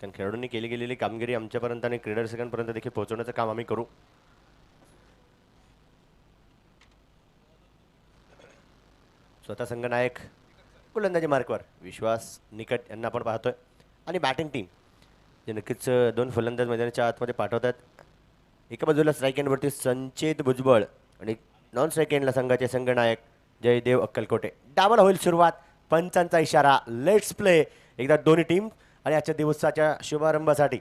कारण खेळाडूंनी केली गेलेली कामगिरी आमच्यापर्यंत आणि क्रीडा रसिकांपर्यंत देखील पोहोचवण्याचं काम आम्ही करू. स्वतः संघनायक गोलंदाजी मार्कवर विश्वास निकट यांना आपण पाहतोय आणि बॅटिंग टीम जे नक्कीच दोन फलंदाज मैदानाच्या आतमध्ये पाठवतात. एका बाजूला स्ट्राईक एंडवरती संचेत भुजबळ आणि नॉन स्ट्राईक एंडला संघाचे संघनायक जयदेव अक्कलकोटे. डावाला होईल सुरुवात. पंचांचा इशारा. Let's play. एकदा दोन्ही टीम आणि आजच्या दिवसाच्या शुभारंभासाठी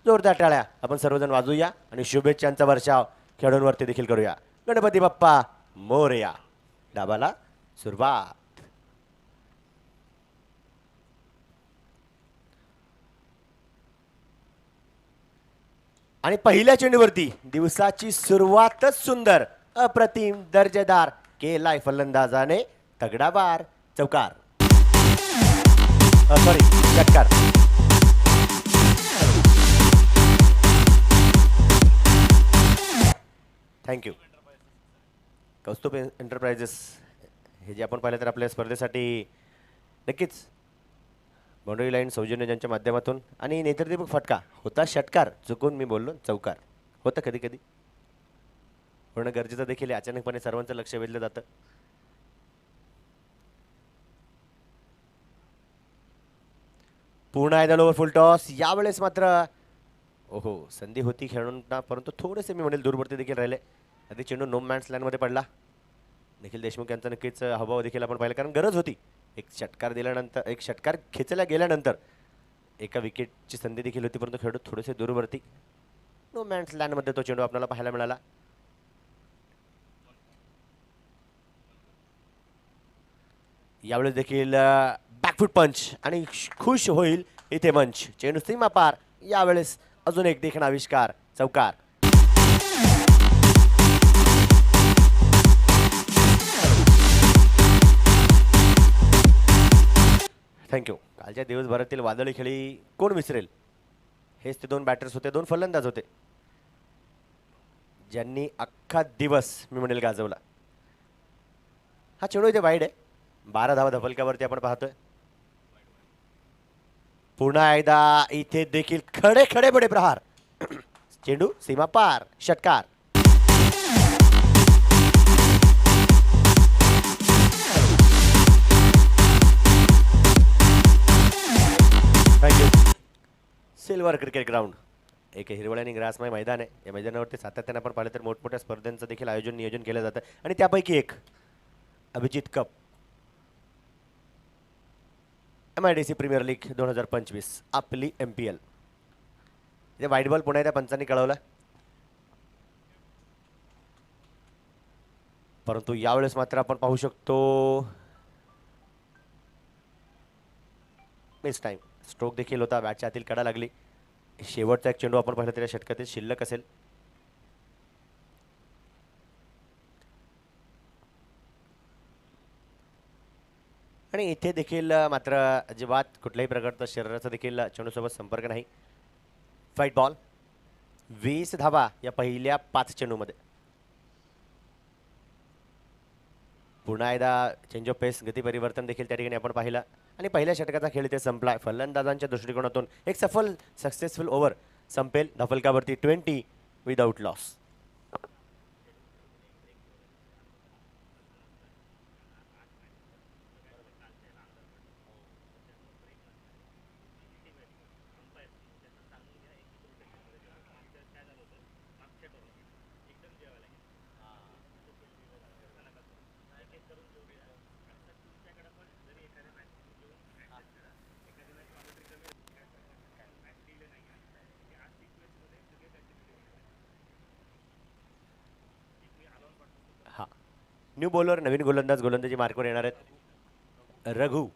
जोरदार टाळ्या आपण सर्वजण वाजूया आणि शुभेच्छांचा वर्षाव खेळाडूंवरती देखील करूया. गणपती बाप्पा मोरया. डाबाला सुरुवात. आणि पहिल्या चेंडूवरती दिवसाची सुरुवातच सुंदर, अप्रतिम, दर्जेदार केलाय फलंदाजाने. तगडा बार. चौकार. सॉरी, षटकार. थँक्यू. कौस्तुभ एंटरप्राइजेस हे जे आपण पाहिलं तर आपल्या स्पर्धेसाठी नक्कीच बाउंड्री लाईन सौजन्य ज्यांच्या माध्यमातून आणि नेत्रदीपक फटका होता. षटकार चुकून मी बोललो, चौकार होतं कधी कधी, होणं गरजेचं देखील. अचानकपणे सर्वांचं लक्ष वेधलं जातं. पूर्ण आहे ओव्हर फुल टॉस. यावेळेस मात्र ओहो संधी होती खेळाडूंना, परंतु थोडेसे मी म्हणेल दूरवरती देखील राहिले. आधी चेंडू नो मॅन्स लाईनमध्ये पडला. निखिल देशमुख यांचा नक्कीच हावभाव देखील आपण पाहिला, कारण गरज होती. एक षटकार दिल्यानंतर, एक षटकार खेचला गेल्यानंतर एका विकेटची संधी देखील होती, परंतु खेळाडू थोडेसे दूरवरती नो मॅन्स लँडमध्ये तो चेंडू आपल्याला पाहायला मिळाला. यावेळेस देखील बॅकफूट पंच आणि खुश होईल इथे मंच. चेंडू सीमा पार. यावेळेस अजून एक देखील आविष्कार. चौकार. थँक्यू. कालच्या दिवसभरातील वादळी खेळी कोण विसरेल. हेच ते दोन बॅटर्स होते, दोन फलंदाज होते, ज्यांनी अख्खा दिवस मी म्हणेल गाजवला. हा चेंडू इथे वाईड आहे. 12 धावा धपलक्यावरती आपण पाहतोय. पुन्हा एकदा इथे देखील खडे खडे बडे प्रहार. चेंडू सीमा पार. षटकार. सिल्वर क्रिकेट ग्राउंड एक हिरवळ आणि ग्रासमय मैदान आहे. या मैदानावरती सातत्याने आपण पाहिलं तर मोठमोठ्या स्पर्धांचं देखील आयोजन नियोजन केलं जातं आणि त्यापैकी एक Abhijit cup MIDC premier league 2025 आपली MPL. जे व्हाईट बॉल पुन्हा त्या पंचांनी कळवलं, परंतु यावेळेस मात्र आपण पाहू शकतो मिस टाइम. स्ट्रोक देखील होता. बॅटच्या आतील कडा लागली. शेवटचा एक चेंडू आपण पाहिला तरी षटकातील शिल्लक असेल. आणि इथे देखील मात्र अजिबात कुठल्याही प्रकारचा शरीराचा देखील चेंडूसोबत संपर्क नाही. Fight ball. 20 धावा या पहिल्या 5 चेंडूमध्ये. पुन्हा एकदा चेंज ऑफ पेस, गती परिवर्तन देखील त्या ठिकाणी आपण पाहिलं आणि पहिल्या षटकाचा खेळ इथे संपला. फलंदाजांच्या दृष्टिकोनातून एक सफल सक्सेसफुल ओव्हर संपेल धफलकावरती 20 विदाउट लॉस. न्यू बॉलर, नवीन गोलंदाज गोलंदाजी मार्कवर येणार आहेत. रघु.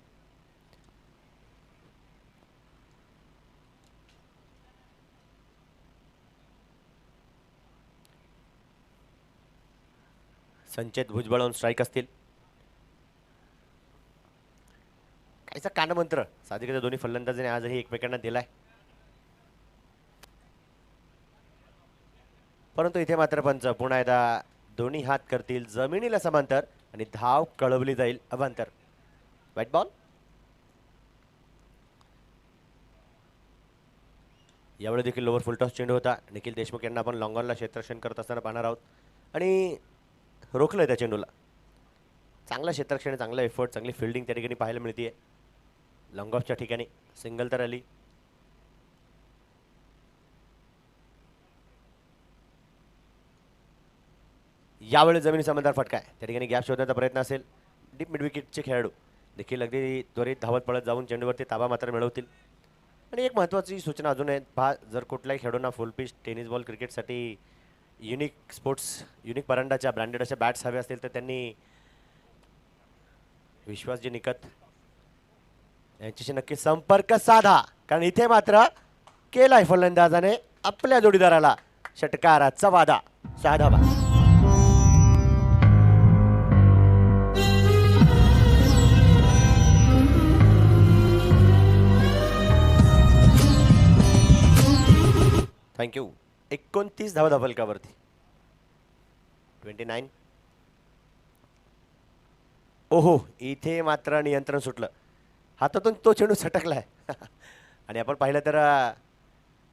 संचेत भुजबळ ऑन स्ट्राईक असतील. काहीचा कानमंत्र साधिकता दोन्ही फलंदाजांनी आजही एकमेकांना दिलाय, परंतु इथे मात्र पंच पुन्हा एकदा दोन्ही हात करतील जमिनीला समांतर आणि धाव कळवली जाईल अवांतर. White ball. यावेळी देखील लोअर फुलटॉस चेंडू होता. निखिल देशमुख यांना आपण लॉंगॉनला क्षेत्ररक्षण करत असताना पाहणार आहोत आणि रोखलं त्या चेंडूला. चांगलं क्षेत्ररक्षण, चांगलं एफर्ट, चांगली फिल्डिंग त्या ठिकाणी पाहायला मिळते. लॉंग ऑफच्या ठिकाणी सिंगल तर आली. यावेळी जमिनी समजदार फटका आहे. त्या ठिकाणी गॅप शोधण्याचा प्रयत्न असेल. डीप मिड विकेटचे खेळाडू देखील अगदी त्वरित धावत पळत जाऊन चेंडूवरती ताबा मात्र मिळवतील. आणि एक महत्त्वाची सूचना अजून आहे पहा, जर कुठल्याही खेळाडूंना फुल पिच टेनिस बॉल क्रिकेटसाठी युनिक स्पोर्ट्स युनिक परांडाच्या ब्रँडेड अशा बॅट्स हवे असतील तर त्यांनी विश्वासजी निकत यांच्याशी नक्की संपर्क साधा, कारण इथे मात्र केलाय फलंदाजाने आपल्या जोडीदाराला षटकाराचा वादा. 6 धावा. थँक्यू. 29 धावा धबलकावरती. 29. ओहो, इथे मात्र नियंत्रण सुटलं. हातातून तो चेंडू सटकलाय. आणि आपण पाहिलं तर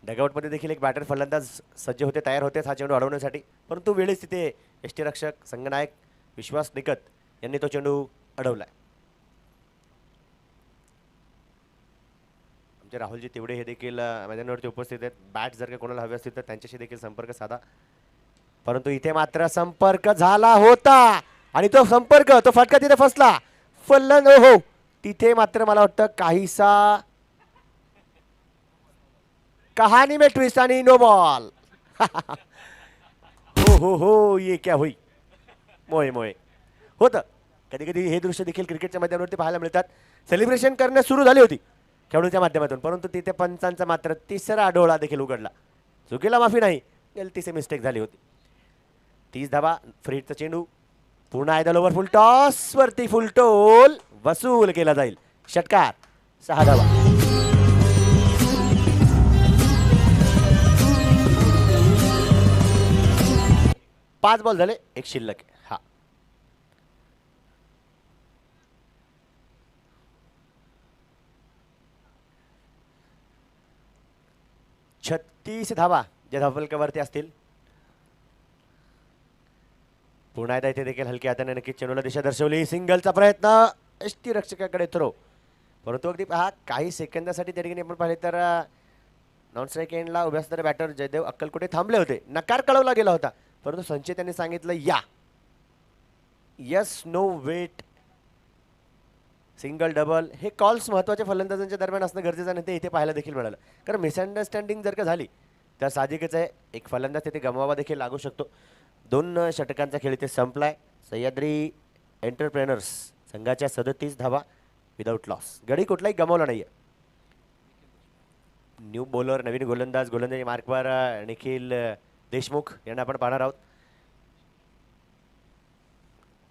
डगआउटमध्ये देखील एक बॅटर फलंदाज सज्ज होते, तयार होते हा चेंडू अडवण्यासाठी. परंतु वेळेस तिथे यष्टीरक्षक संघनायक विश्वास निकत यांनी तो चेंडू अडवलाय. आमचे राहुलजी तिवडे हे देखील मैदानावरती उपस्थित आहेत. बॅट जर का कोणाला हवे असतील तर त्यांच्याशी देखील संपर्क साधा. परंतु इथे मात्र संपर्क झाला होता आणि तो संपर्क, तो फटका तिथे फसला. हो, तिथे मात्र मला वाटतं काहीसा कहाणी में ट्विस्ट आणि नो बॉल. हो, ये क्या हुई. मोये मोये होतं. कधी कधी हे दृश्य देखील क्रिकेटच्या मैदानावरती पाहायला मिळतात. सेलिब्रेशन करण्यास सुरू झाली होती खेळाडूच्या माध्यमातून, परंतु तिथे पंचांचा मात्र तिसरा डोळा देखील उघडला. चुकीला माफी नाही, गलतीचे मिस्टेक झाली होती. 30 धावा. फ्रीडचा चेंडू पुन्हा एकदा लोवर फुल टॉस वरती फुल टोल वसूल केला जाईल. षटकार. 6 धावा. पाच बॉल झाले, एक शिल्लक. हा 36 धावा ज्या धावफलकावरती असतील. पुन्हा एकदा इथे देखील हलक्या हाताने नक्कीच चेंडूला दिशा दर्शवली. सिंगलचा प्रयत्न यष्टीरक्षकाकडे थ्रो, परंतु अगदी पहा काही सेकंदासाठी त्या ठिकाणी आपण पाहिले तर नॉन स्ट्राईक एंडला उभे असणारे बॅटर जयदेव अक्कलकोटे थांबले होते. नकार कळवला गेला होता, परंतु संचय त्यांनी सांगितलं या yes no wait single double. हे कॉल्स महत्त्वाच्या फलंदाजांच्या दरम्यान असणं गरजेचं नाही, ते इथे पाहायला देखील मिळालं. कारण मिसअंडरस्टँडिंग जर का झाली तर साहजिकच आहे एक फलंदाज तिथे गमवावा देखील लागू शकतो. 2 षटकांचा खेळ इथे संपलाय. सह्याद्री एंटरप्रेनर्स संघाच्या 37 धावा विदाऊट लॉस. गडी कुठलाही गमावला नाहीये. न्यू बॉलर नवीन गोलंदाजी मार्कवर निखिल देशमुख यांना आपण पाहणार आहोत.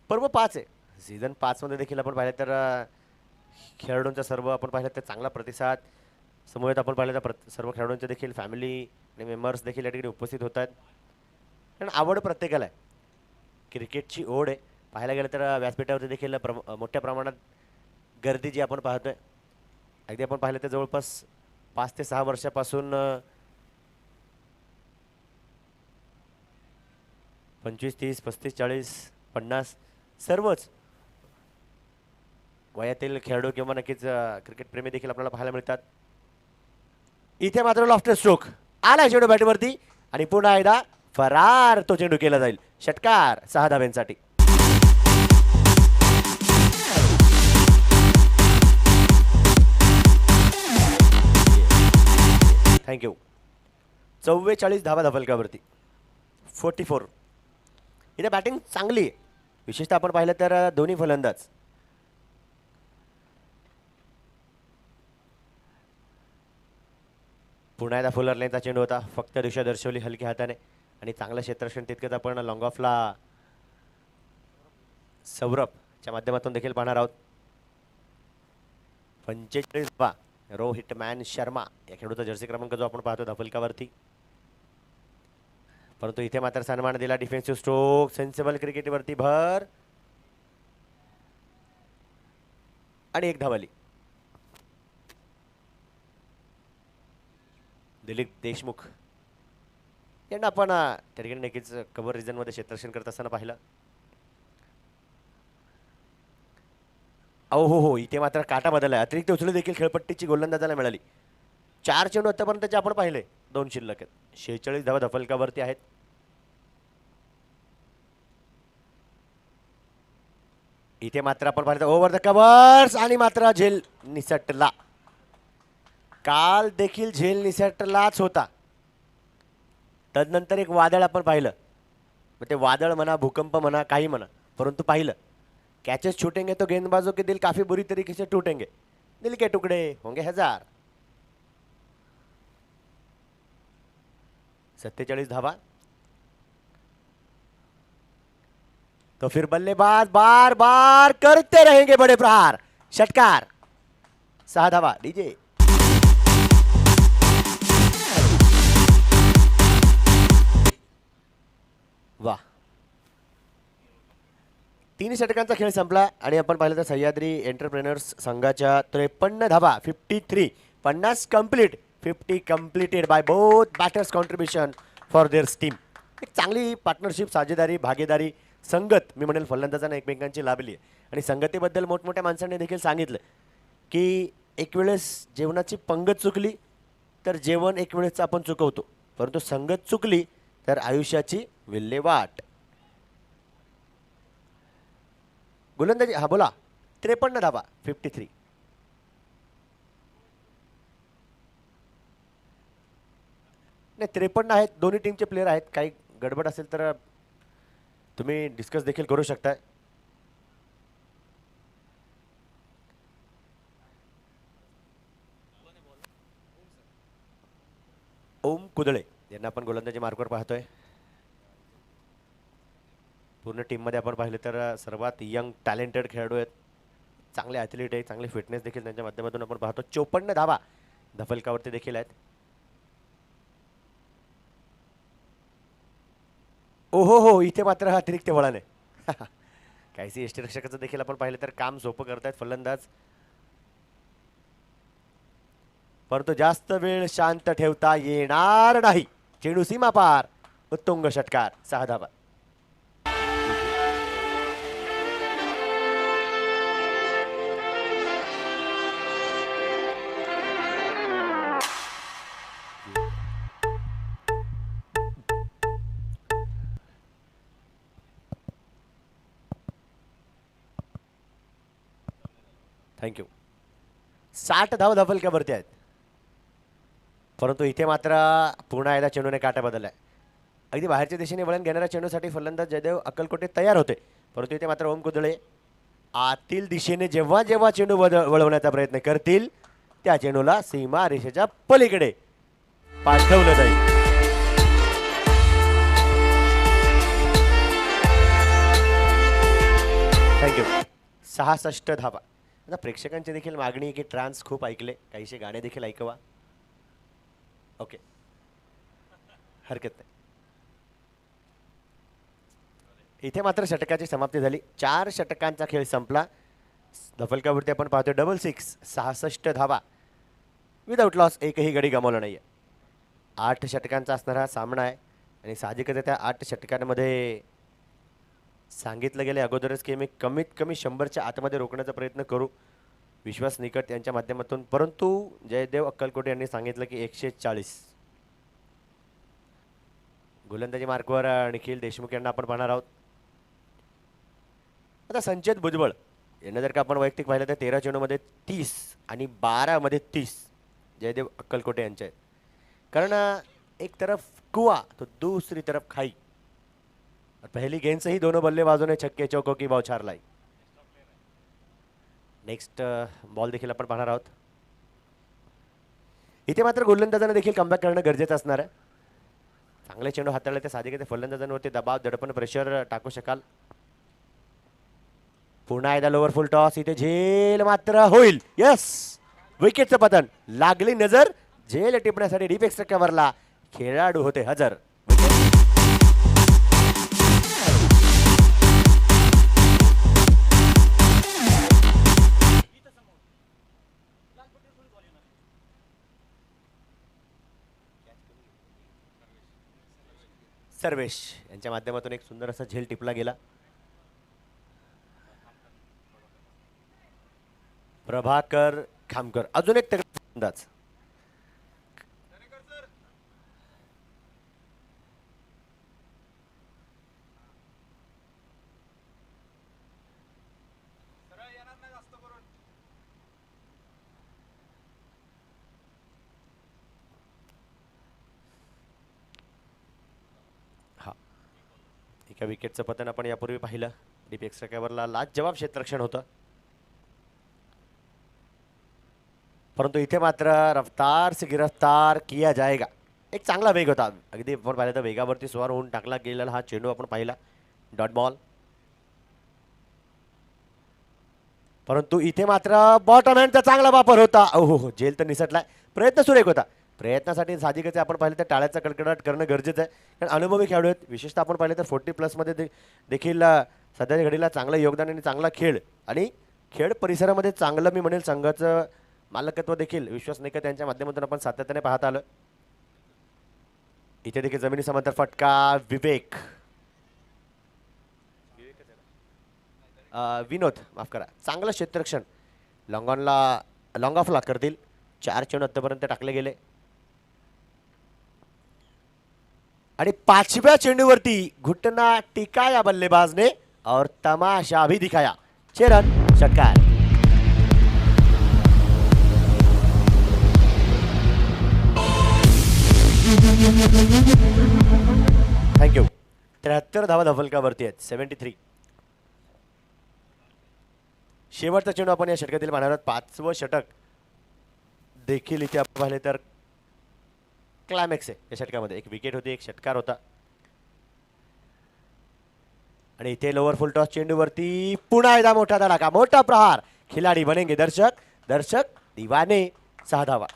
पर्व 5 आहे. सीझन 5 मध्ये देखील आपण पाहिलं तर खेळाडूंचा सर्व आपण पाहिलं तर चांगला प्रतिसाद. समोर आपण पाहिलं तर सर्व खेळाडूंचे देखील फॅमिली आणि मेंबर्स देखील या ठिकाणी उपस्थित होत आहेत. कारण आवड प्रत्येकाला आहे, क्रिकेटची ओढ आहे. पाहायला गेलं तर व्यासपीठावरती देखील मोठ्या प्रमाणात गर्दी जी आपण पाहतोय. अगदी आपण पाहिलं तर जवळपास 5 ते 6 वर्षापासून 25, 30, 35, 40, 50 सर्वच वयातील खेळाडू किंवा नक्कीच क्रिकेट प्रेमी देखील आपल्याला पाहायला मिळतात. इथे मात्र लॉफ्टर स्ट्रोक आला चेंडू बॅटवरती आणि पुन्हा एकदा फरार तो चेंडू केला जाईल. षटकार 6 धाव्यांसाठी. थँक्यू. 44 धावा धफलकावरती. 44. इथे बॅटिंग चांगली आहे, विशेषतः आपण पाहिलं तर दोन्ही फलंदाज पुन्हा एकदा फुलर लेनचा चेंडू होता. फक्त दिशा दर्शवली हलक्या हाताने आणि चांगलं क्षेत्ररक्षण तितकंच आपण लॉंग ऑफला सौरभच्या माध्यमातून देखील पाहणार आहोत. 45 धावा. रोहित मॅन शर्मा या खेळाडूचा जर्सी क्रमांक जो आपण पाहतो धफलकावरती. परंतु इथे मात्र सन्मान दिला. डिफेन्सिव्ह स्ट्रोक, सेन्सिबल क्रिकेटवरती भर आणि एक धाव आली. दिलीप देशमुख यांना आपण त्या ठिकाणी नक्कीच कव्हर रिजनमध्ये क्षेत्ररक्षण करत असताना पाहिलं. हो, इथे मात्र काटा बदलला. अतिरिक्त उचलू देखील खेळपट्टीची गोलंदाजाला मिळाली. 4 चेंडू आतापर्यंतचे आपण पाहिले, 2 शिल्लक आहेत. 46 धावा धफलकावरती आहेत. इथे मात्र आपण पाहिलं ओव्हर द कव्हर्स आणि मात्र झेल निसटला. काल देखील झेल निसटलाच होता. तदनंतर एक वादळ आपण पाहिलं. मग ते वादळ म्हणा, भूकंप म्हणा, काही म्हणा, परंतु पाहिलं कैचेस छूटेंगे तो गेंदबाजों के दिल काफी बुरी तरीके से टूटेंगे. दिल के टुकड़े होंगे 1000. 47 धावा. तो फिर बल्लेबाज बार बार करते रहेंगे बड़े प्रहार. षटकार. 6 धावा. डीजे वाह. 3 षटकांचा खेळ संपला आणि आपण पाहिलं तर सह्याद्री एंटरप्रेनर्स संघाच्या 53 धावा 53 50 complete 50 completed by both batters contribution for their team. एक चांगली पार्टनरशिप, साझेदारी, भागीदारी, संगत मी म्हणेल फलंदाजांना एकमेकांची लाभली आहे. आणि संगतीबद्दल मोठमोठ्या माणसांनी देखील सांगितलं की एक वेळेस जेवणाची पंगत चुकली तर जेवण एक वेळेस आपण चुकवतो, परंतु संगत चुकली तर आयुष्याची विल्हेवाट. गोलंदाजी हा बोला. 53 धावा 53. नाही 53 आहेत. दोन्ही टीमचे प्लेयर आहेत. काही गडबड असेल तर तुम्ही डिस्कस देखील करू शकताय. ओम कुदळे यांना आपण गोलंदाजी मार्कवर पाहतोय. पूर्ण टीममध्ये आपण पाहिलं तर सर्वात यंग टॅलेंटेड खेळाडू आहेत. चांगले ॲथलीट आहेत. चांगली फिटनेस देखील त्यांच्या माध्यमातून आपण पाहतो. 54 धावा धफलकावरती देखील आहेत. हो, इथे मात्र हा अतिरिक्त वळण आहे. काहीशी यष्टीरक्षकाचं देखील आपण पाहिलं तर काम सोपं करतायत फलंदाज, परंतु जास्त वेळ शांत ठेवता येणार नाही. चेंडू सीमा पार. उत्तुंग षटकार. 6 धावा. थँक्यू. 60 धाव धफलक्यावरती आहेत, परंतु इथे मात्र पुन्हा एकदा चेंडूने काटा बदललाय. अगदी बाहेरच्या दिशेने वळण घेणाऱ्या चेंडूसाठी फलंदाज जयदेव अक्कलकोटे तयार होते, परंतु इथे मात्र ओम कुदळे आतील दिशेने जेव्हा जेव्हा चेंडू वळवण्याचा प्रयत्न करतील त्या चेंडूला सीमा रेषेच्या पलीकडे पाठवलं जाईल. थँक्यू. 66 धावा. आता प्रेक्षकांची देखील मागणी की ट्रान्स खूप ऐकले, काहीशे गाणे देखील ऐकवा. ओके, हरकत नाही. इथे मात्र षटकाची समाप्ती झाली. 4 षटकांचा खेळ संपला. धफलकावरती आपण पाहतोय डबल 6 66 धावा विदाउट लॉस. एकही गडी गमावला नाहीये. 8 षटकांचा असणारा हा सामना आहे आणि साहजिकच त्या 8 षटकांमध्ये सांगितलं गेले अगोदरच की मी कमीत कमी 100च्या आतमध्ये रोखण्याचा प्रयत्न करू विश्वास निकट यांच्या माध्यमातून, परंतु जयदेव अक्कलकोटे यांनी सांगितलं की 140. गोलंदाजी मार्कवर निखिल देशमुख यांना आपण पाहणार आहोत. आता संचेत भुजबळ यांना जर का आपण वैयक्तिक पाहिलं तर 13 चेंडूमध्ये 30 आणि 12 मध्ये 30 जयदेव अक्कलकोटे यांचे आहेत. कारण एक तरफ कुआ तो दूसरी तरफ खाई. पहली गेंद से ही दोनों बल्लेबाजों ने छक्के चौकों की बौछार लाई. नेक्स्ट बॉल देखील आपण पाहणार आहोत. इथे मात्र गोलंदाजांना देखील कमबॅक करणं गरजेचं असणार आहे. चांगले चेंडू हाताळले ते साधिक फलंदाजांवरती दबाव दडपण प्रेशर टाकू शकाल. पुन्हा एकदा लोअर फुल टॉस. इथे झेल मात्र होईल. यस, विकेटचं पतन. लागली नजर. झेल टिपण्यासाठी डीप एक्स्ट्रा कव्हरला खेळाडू होते हजर. सर्वेश यांच्या माध्यमातून एक सुंदर असा झेल टिपला गेला. प्रभाकर खामकर अजून एक अंदाज. एका विकेटचं पतन आपण यापूर्वी पाहिलं. डीपी एक्स्ट्रा कव्हरला लाजवाब क्षेत्ररक्षण होतं, परंतु इथे मात्र रफ्तार से गिरफ्तार किया जाएगा. एक चांगला वेग होता. अगदी आपण पाहिलं तर वेगावरती स्वार होऊन टाकला गेलेला हा चेंडू आपण पाहिला. Dot ball. परंतु इथे मात्र बॉटम हँडचा चांगला वापर होता. ओहो जेल तर निसटलाय. प्रयत्न सुरेख होता. प्रयत्नासाठी साहजिकच आपण पाहिलं तर टाळ्याचा कडकडाट करणं गरजेचं आहे, कारण अनुभवी खेळाडू आहेत. विशेषतः आपण पाहिलं तर 40+ देखील सध्याच्या घडीला चांगलं योगदान आणि चांगला खेळ आणि खेळ परिसरामध्ये चांगलं मी म्हणेल संघाचं मालकत्व देखील विश्वास निकट यांच्या माध्यमातून आपण सातत्याने पाहत आलो. इथे देखील जमिनी समांतर फटका. विवेक विनोद माफ करा, चांगलं क्षेत्ररक्षण. लॉंग ऑफला करतील. 4 चेंडू आतापर्यंत टाकले गेले आणि 5व्या चेंडूवरती घुटना टिकाया बल्लेबाज ने और तमाशा भी दिखाया. 6 रन षटकार. थँक्यू. 73 धावा धफलकावरती आहेत. 73. शेवटचा चेंडू आपण या षटकातील पाहणार आहोत. 5वं षटक देखील इथे आपण पाहिले तर क्लायमॅक्स आहे या षटकामध्ये. एक विकेट होती, एक षटकार होता आणि इथे लोअर फुल टॉस चेंडूवरती पुन्हा एकदा मोठा धडाका, मोठा प्रहार. खिलाडी बनेंगे दर्शक, दर्शक दीवाने. 6 धावा.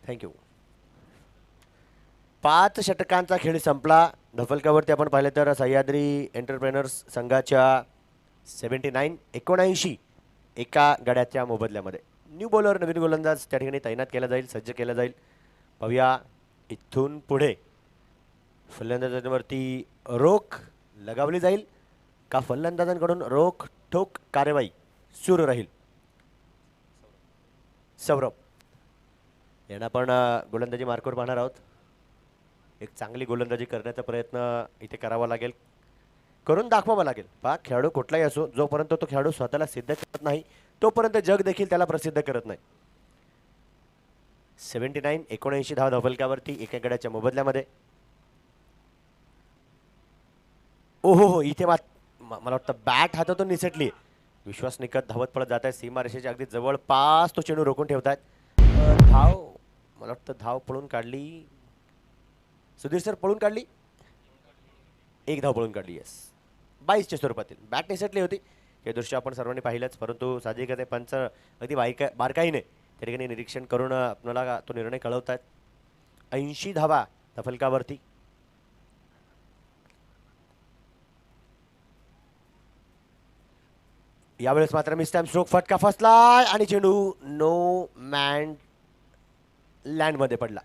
थँक्यू. 5 षटकांचा खेळ संपला. धफलकावरती आपण पाहिले तर सह्याद्री एंटरप्रेनर्स संघाच्या 79 एका गड्याच्या मोबदल्यामध्ये न्यू बॉलर नवीन गोलंदाज त्या ठिकाणी तैनात केला जाईल, सज्ज केला जाईल. पाहूया इथून पुढे फलंदाजांवरती रोख लगावली जाईल का फलंदाजांकडून रोख ठोक कार्यवाही सुरू राहील. सौरभ यांना आपण गोलंदाजी मार्कवर पाहणार आहोत. एक चांगली गोलंदाजी करण्याचा प्रयत्न इथे करावा लागेल, करून दाखवावा लागेल. पहा खेळाडू कुठलाही असो, जोपर्यंत तो खेळाडू स्वतःला सिद्ध करत नाही तोपर्यंत जग देखील त्याला प्रसिद्ध करत नाही. 79 धावा धफलकावरती एका गड्याच्या मोबदल्यामध्ये. ओहो हो, इथे मला वाटतं बॅट हातातून निसटली. विश्वास निकट धावत पडत जात आहे. सीमारेषेच्या अगदी जवळपास तो चेंडू रोखून ठेवतायत. धाव मला वाटतं धाव पळून काढली. सुधीर सर पळून काढली. 1 धाव पळून काढली. येस, 22च्या स्वरूपातील बॅट निसटली होती. हे दृश्य आपण सर्वांनी पाहिलंच, परंतु साहजिकच पंच अगदी बारकाईने त्या ठिकाणी निरीक्षण करून आपल्याला तो निर्णय कळवतात. 80 धावा धफलकावरती. यावेळेस मात्र मिस स्ट्रोक फटका फसलाय आणि चेंडू नो मॅन लँडमध्ये पडला.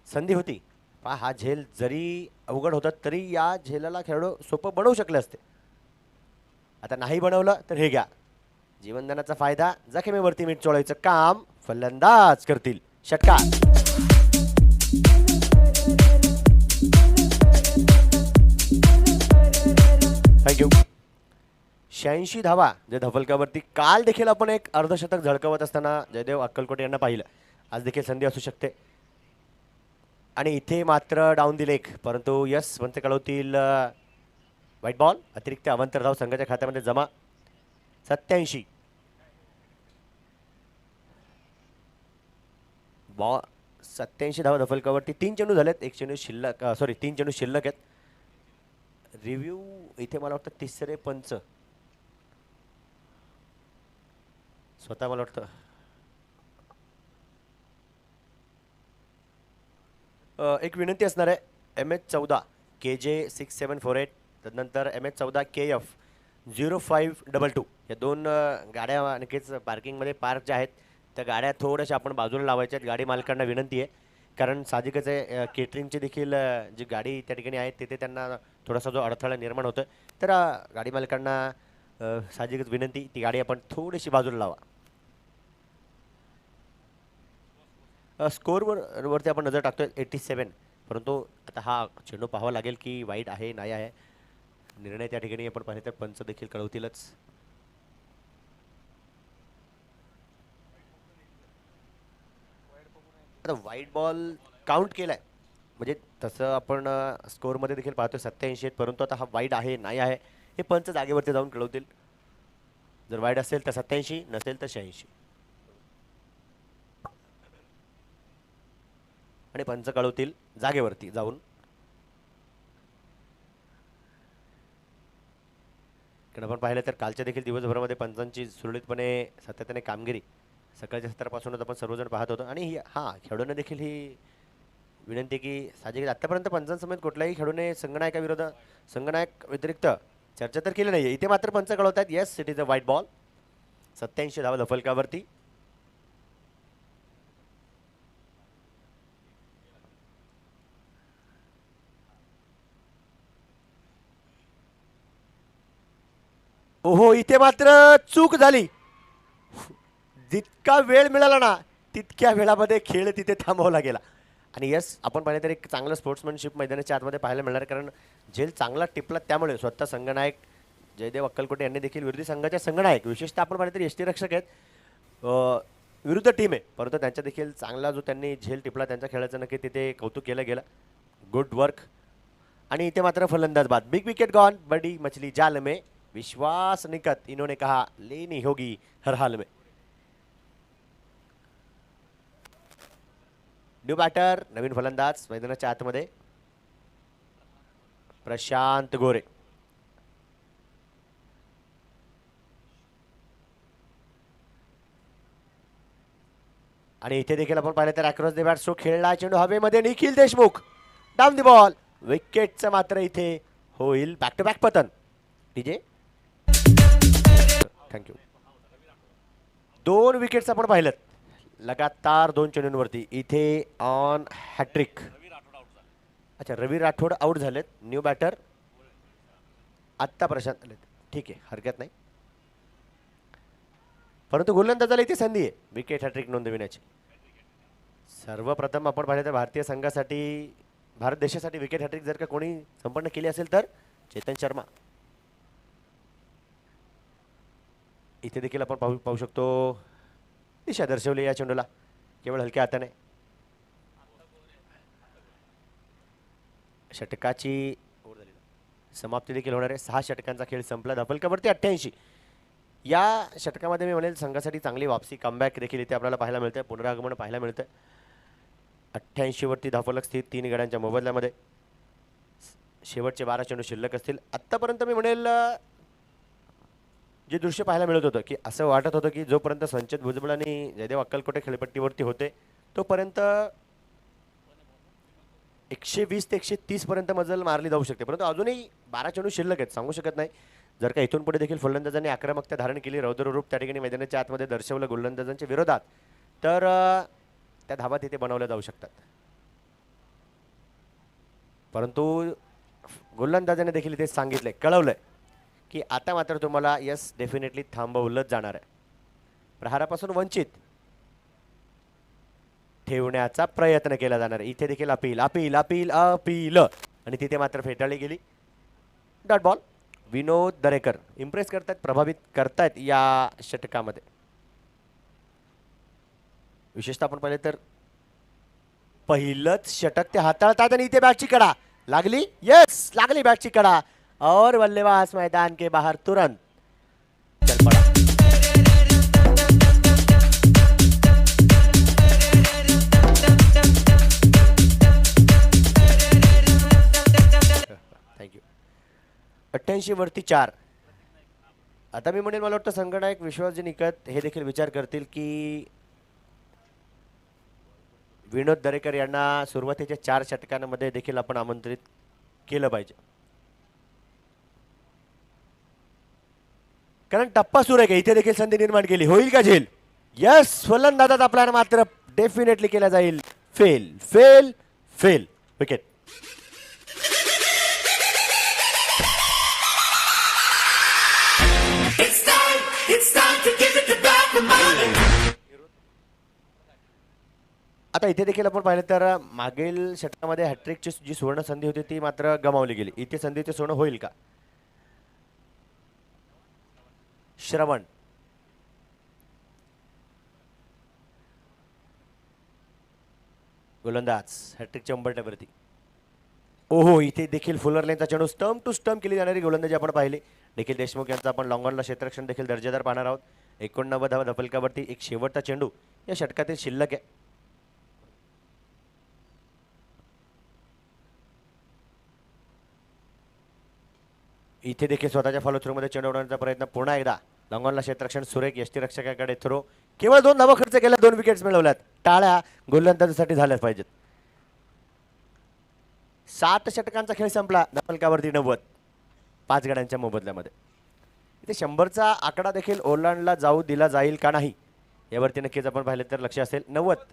संधी होती. पहा हा झेल जरी अवघड होता तरी या झेलाला खेळाडू सोपं बनवू शकले असते. आता नाही बनवलं तर हे घ्या जीवनदानाचा फायदा. जखमेवरती मीठ चोळायचं काम फलंदाज करतील. षटकार. थँक्यू. 86 धावा जे धफलकावरती. काल देखील आपण एक अर्धशतक झळकवत असताना जयदेव अक्कलकोटे यांना पाहिलं. आज देखील संधी असू शकते आणि इथे मात्र डाऊन दिले एक, परंतु यस पंच कळवतील व्हाईट बॉल. अतिरिक्त अवांतर धाव संघाच्या खात्यामध्ये जमा. 87 धावा धफलकावरती. 3 चेंडू झालेत, 1 चेंडू शिल्लक, 3 चेंडू शिल्लक आहेत. रिव्ह्यू इथे मला वाटतं तिसरे पंच स्वतः मला वाटतं एक विनंती असणार आहे. MH14 KJ 6748 तदनंतर MH14 KF 0522 या दोन गाड्या नक्कीच पार्किंगमध्ये पार्क ज्या आहेत त्या गाड्या थोड्याशा आपण बाजूला लावायच्या आहेत. गाडी मालकांना विनंती आहे, कारण साहजिकच आहे केटरिंगची देखील जी गाडी त्या ठिकाणी आहे तिथे त्यांना थोडासा जो अडथळा निर्माण होतो, तर गाडी मालकांना साहजिकच विनंती, ती गाडी आपण थोडीशी बाजूला लावा. स्कोअरवर वरती आपण नजर टाकतोय 87, परंतु आता हा चेंडू पाहावा लागेल की वाईट आहे नाही आहे. निर्णय त्या ठिकाणी आपण पाहिले तर पंच देखील कळवतीलच. आता वाईट बॉल काउंट केलाय, म्हणजे तसं आपण स्कोअरमध्ये देखील पाहतोय 87 आहेत, परंतु आता हा वाईट आहे नाही आहे हे पंच जागेवरती जाऊन कळवतील. जर वाईट असेल तर 87, नसेल तर 86, आणि पंच कळवतील जागेवरती जाऊन. कारण आपण पाहिलं तर कालच्या देखील दिवसभरामध्ये पंचांची सुरळीतपणे सातत्याने कामगिरी सकाळच्या सत्रापासूनच आपण सर्वजण पाहत होतो. आणि खेळाडूंना देखील ही विनंती की साहजिक आतापर्यंत पंचांसमेत कुठल्याही खेळूने संगनायक व्यतिरिक्त चर्चा तर केली नाही. इथे मात्र पंच कळवत आहेत yes it is a white ball. 87 धावा दफलकावरती. ओहो, इथे मात्र चूक झाली. जितका वेळ मिळाला ना तितक्या वेळामध्ये खेळ तिथे थांबवला गेला. आणि यस, आपण पाहिलं तर एक चांगलं स्पोर्ट्समॅनशिप मैदानाच्या आतमध्ये पाहायला मिळणार, कारण झेल चांगला टिपला त्यामुळे स्वतः संघनायक जयदेव अक्कलकोटे यांनी देखील विरोधी संघाच्या संघनायक विशेषतः आपण पाहिलं तर यष्टीरक्षक आहेत, विरुद्ध टीम आहे, परंतु त्यांचा देखील चांगला जो त्यांनी झेल टिपला त्यांच्या खेळाचं नक्की तिथे कौतुक केलं गेलं. Good work. आणि इथे मात्र फलंदाज बाद. बिग विकेट गॉन, बड़ी मछली जाल में, विश्वास निकट इन्होंने कहा लेनी होगी हर हाल में. न्यू बॅटर, नवीन फलंदाज मैदानाच्या आतमध्ये प्रशांत गोरे. आणि इथे देखील आपण पाहिलं तर अक्रॉस द बॅट स्ट्रोक खेळला चेंडू हवेमध्ये. Nikhil Deshmukh down the ball. विकेटचं मात्र इथे होईल बॅक टू बॅक पतन. DJ thank you. 2 विकेट्स आपण पाहिलेत लगातार 2 चेंडूंवरती. इथे ऑन हॅट्रिक. अच्छा, रवी राठोड आउट झालेत. न्यू बॅटर आत्ता प्रशांत आलेत. ठीक आहे, हरकत नाही, परंतु गोलंदाजाला इथे संधी आहे विकेट हॅट्रिक नोंदविण्याची. सर्वप्रथम आपण पाहिलं तर भारतीय संघासाठी, भारत देशासाठी विकेट हॅट्रिक जर का कोणी संपन्न केली असेल तर चेतन शर्मा. इथे देखील आपण पाहू शकतो दिशा दर्शवली या चेंडूला केवळ हलक्या हाताने. षटकाची समाप्ती देखील होणार आहे. 6 षटकांचा खेळ संपला. धाफलकावरती 88. या षटकामध्ये मी म्हणेल संघासाठी चांगली वापसी, कमबॅक देखील इथे आपल्याला पाहायला मिळतं, पुनरागमन पाहायला मिळतं. 88 वरती धाफलक स्थित 3 गड्यांच्या मोबदल्यामध्ये. शेवटचे 12 चेंडू शिल्लक असतील. आत्तापर्यंत मी म्हणेल जे दृश्य पाहायला मिळत होतं की असं वाटत होतं की जोपर्यंत संचित भुजबळ आणि जयदेव अक्कलकोटे खेळपट्टीवरती होते तोपर्यंत 120 ते 130 पर्यंत मजल मारली जाऊ शकते, परंतु अजूनही 12 चेंडू शिल्लक आहेत. सांगू शकत नाही. जर का इथून पुढे देखील फलंदाजांनी आक्रमकता धारण केली, रौद्ररूप त्या ठिकाणी मैदानाच्या आतमध्ये दर्शवलं गोलंदाजांच्या विरोधात, तर त्या धावा तिथे बनवल्या जाऊ शकतात. परंतु गोलंदाजाने देखील इथे सांगितलंय, कळवलंय की आता मात्र तुम्हाला यस डेफिनेटली थांबवलंच जाणार आहे. प्रहारापासून वंचित ठेवण्याचा प्रयत्न केला जाणार. इथे देखील अपील अपील अपील अपील आणि तिथे मात्र फेटाळली गेली. Dot ball. Vinod Darekar impress करतात, प्रभावित करतायत या षटकामध्ये. विशेषतः आपण पाहिले तर पहिलंच षटक ते हाताळतात आणि इथे बॅटची कडा लागली. यस, लागली बॅटची कडा और बल्लेबाज मैदान के बाहर तुरंत चल पड़ा. थँक्यू. 88 वरती 4. आता मी म्हणेन मला वाटतं संघनायक विश्वासजी निकट हे देखील विचार करतील की विनोद दरेकर यांना सुरुवातीच्या 4 षटकांमध्ये देखील आपण आमंत्रित केलं पाहिजे. कारण टप्पा सुरू आहे. इथे देखील संधी निर्माण केली, होईल का झेल? यस, फलंदाजाचा प्लॅन मात्र डेफिनेटली केला जाईल. Fail fail fail, wicket. आता इथे देखील आपण पाहिलं तर मागील षटकामध्ये हॅट्रिकची जी सुवर्ण संधी होती ती मात्र गमावली गेली. इथे संधीचे सोनं होईल का? श्रवण, गोलंदाज हॅट्रिकच्या उंबरठ्यावरती. ओहो, इथे देखील फुलर लेनचा चेंडू स्टंप टू स्टंप केली जाणारी गोलंदाजी आपण पाहिली. निखिल देशमुख यांचा आपण लॉंग ऑनला क्षेत्ररक्षण देखील दर्जेदार पाहणार आहोत. 89 धावा धफलकावरती एक शेवटचा चेंडू या षटकातील शिल्लक आहे. इथे देखील स्वतःच्या फॉलो थ्रूमध्ये चेंडू उडवण्याचा प्रयत्न. पुन्हा एकदा लॉंग ऑनला क्षेत्ररक्षण सुरेख. यष्टीरक्षकाकडे थ्रो. केवळ 2 धावा खर्च केल्या, 2 विकेट्स मिळवल्यात. टाळ्या गोलंदाजीसाठी झाल्याच पाहिजेत. 7 षटकांचा खेळ संपला. धफलकावरती 90, 5 गड्यांच्या मोबदल्यामध्ये. इथे 100चा आकडा देखील ओलांडला जाऊ दिला जाईल का नाही यावरती नक्कीच आपण पाहिलं तर लक्ष असेल. 90,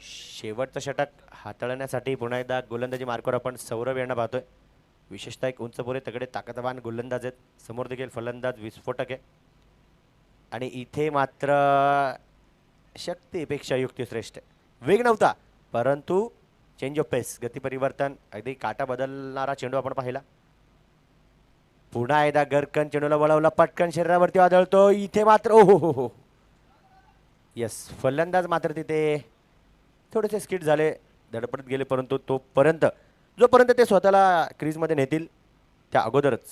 शेवटचं षटक हाताळण्यासाठी पुन्हा एकदा गोलंदाजी मार्कवर आपण सौरभ यांना पाहतोय. विशेषतः एक उंचपुरे तगडे ताकदवान गोलंदाज आहेत. समोर देखील फलंदाज विस्फोटक आहे. आणि इथे मात्र शक्तीपेक्षा युक्ती श्रेष्ठ आहे. वेग नव्हता परंतु चेंज ऑफ पेस, गती परिवर्तन, अगदी काटा बदलणारा चेंडू आपण पाहिला. पुन्हा एकदा गरकन चेंडूला वळवला, पटकन शरीरावरती आदळतो. इथे मात्र ओ हो हो, यस, फलंदाज मात्र तिथे थोडेसे स्किट झाले, धडपडत गेले. परंतु तोपर्यंत जोपर्यंत ते स्वतःला क्रीजमध्ये नेतील त्या अगोदरच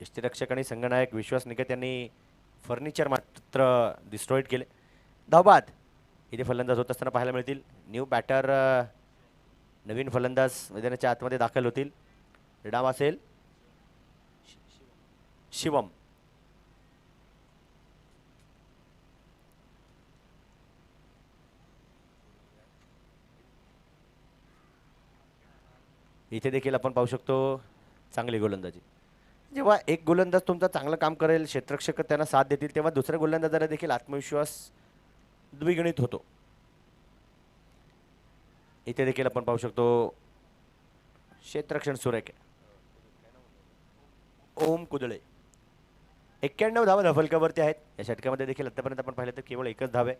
यष्टीरक्षक आणि संघनायक विश्वास निकट यांनी फर्निचर मात्र डिस्ट्रॉईड केले. धावबाद इथे फलंदाज होत असताना पाहायला मिळतील. न्यू बॅटर, नवीन फलंदाज मैदानाच्या आतमध्ये दाखल होतील. डाव असेल शिवम. इथे देखील आपण पाहू शकतो चांगली गोलंदाजी. जेव्हा एक गोलंदाज तुमचा चांगलं काम करेल, क्षेत्ररक्षक त्यांना साथ देतील, तेव्हा दुसऱ्या गोलंदाजाला देखील आत्मविश्वास द्विगुणित होतो. इथे देखील आपण पाहू शकतो क्षेत्ररक्षण सुरेख. ओम कुदळे 91 धावा धफलकावरती आहेत. या षटकामध्ये देखील आतापर्यंत आपण पाहिलं तर केवळ एकच धावे.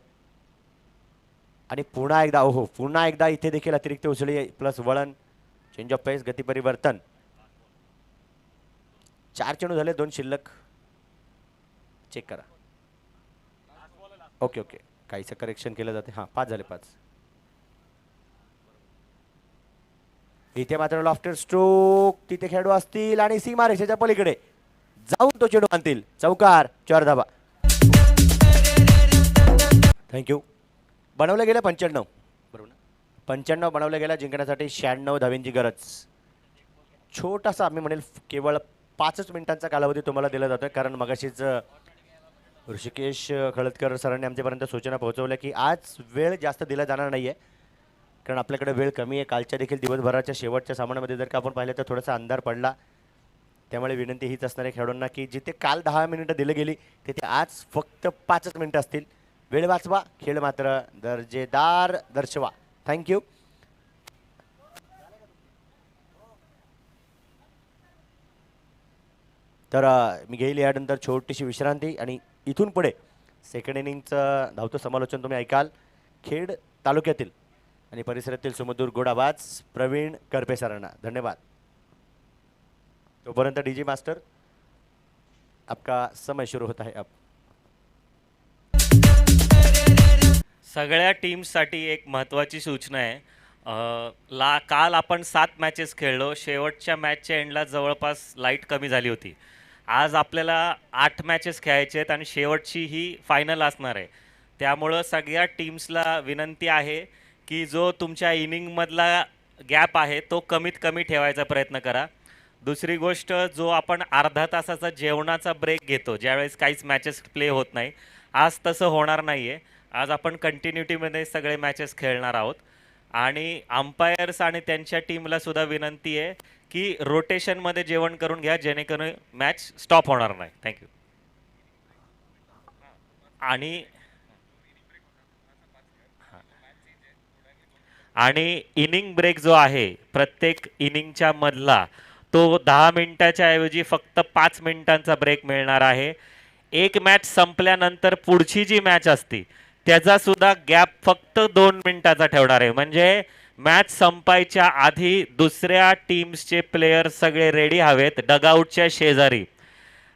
आणि पुन्हा एकदा ओहो, पुन्हा एकदा इथे देखील अतिरिक्त उसळी प्लस वळण, चेंज ऑफ पेस, गती परिवर्तन. 4 चेंडू झाले, 2 शिल्लक. चेक करा. ओके ओके, काहीचं करेक्शन केलं जाते. हां, 5 झाले, 5. इथे मात्र लॉफ्टर स्ट्रोक, तिथे खेळाडू असतील आणि सीमा रेषेच्या पलीकडे जाऊन तो चेंडू आणतील. चौकार, 4 धावा. थँक्यू. बनवलं गेलं 95, बरोबर ना? 95 बनवलं गेलं. जिंकण्यासाठी 96 धावींची गरज. छोटासा मी म्हणेल केवळ 5 मिनिटांचा कालावधी तुम्हाला दिला जातोय, कारण मगाशीच ऋषिकेश खळदकर सरांनी आमच्यापर्यंत सूचना पोहोचवल्या की आज वेळ जास्त दिला जाणार नाही आहे, कारण आपल्याकडे वेळ कमी आहे. कालच्या देखील दिवसभराच्या शेवटच्या सामन्यामध्ये जर का आपण पाहिलं तर थोडासा अंधार पडला. त्यामुळे विनंती हीच असणार आहे खेळाडूंना की जिथे काल 10 मिनिटं दिली गेली तिथे आज फक्त 5 मिनिटं असतील. वेळ वाचवा, खेळ मात्र दर्जेदार दर्शवा. थँक्यू. तर मी घेईल यानंतर छोटीशी विश्रांती आणि इथून पुढे सेकंड इनिंगचं धावतं समालोचन तुम्ही ऐकाल. खेड तालुक्यातील आणि परिसरातील सुमधुर गोड आवाज प्रवीण करपे सरांना. धन्यवाद. तोपर्यंत डीजी मास्टर आपका समय सुरू होता है. अब सगळ्या टीम्ससाठी एक महत्त्वाची सूचना आहे. काल आपण 7 मॅचेस खेळलो. शेवटच्या मॅचच्या एंडला जवळपास लाईट कमी झाली होती. आज आपल्याला 8 मॅचेस खेळायचे आहेत आणि शेवटची ही फायनल असणार आहे. त्यामुळं सगळ्या टीम्सला विनंती आहे की जो तुमच्या इनिंगमधला गॅप आहे तो कमीत कमी ठेवायचा प्रयत्न करा. दुसरी गोष्ट, जो आपण अर्धा तासाचा जेवणाचा ब्रेक घेतो ज्यावेळेस काहीच मॅचेस प्ले होत नाही, आज तसं होणार नाही आहे. आज आपण कंटिन्युटीमध्ये सगळे मॅचेस खेळणार आहोत आणि अंपायर्स आणि त्यांच्या टीमला सुद्धा विनंती आहे की रोटेशनमध्ये जेवण करून घ्या, जेणेकरून मॅच स्टॉप होणार नाही. थँक्यू. आणि आणि इनिंग ब्रेक जो आहे प्रत्येक इनिंगच्या मधला, तो 10 मिनिटाच्या ऐवजी फक्त 5 मिनिटांचा ब्रेक मिळणार आहे. एक मॅच संपल्यानंतर पुढची जी मॅच असती त्याचा सुद्धा गॅप फक्त 2 मिनिटाचा ठेवणार आहे. म्हणजे मॅच संपायच्या आधी दुसऱ्या टीम्सचे प्लेयर सगळे रेडी हवेत डगआउटच्या शेजारी,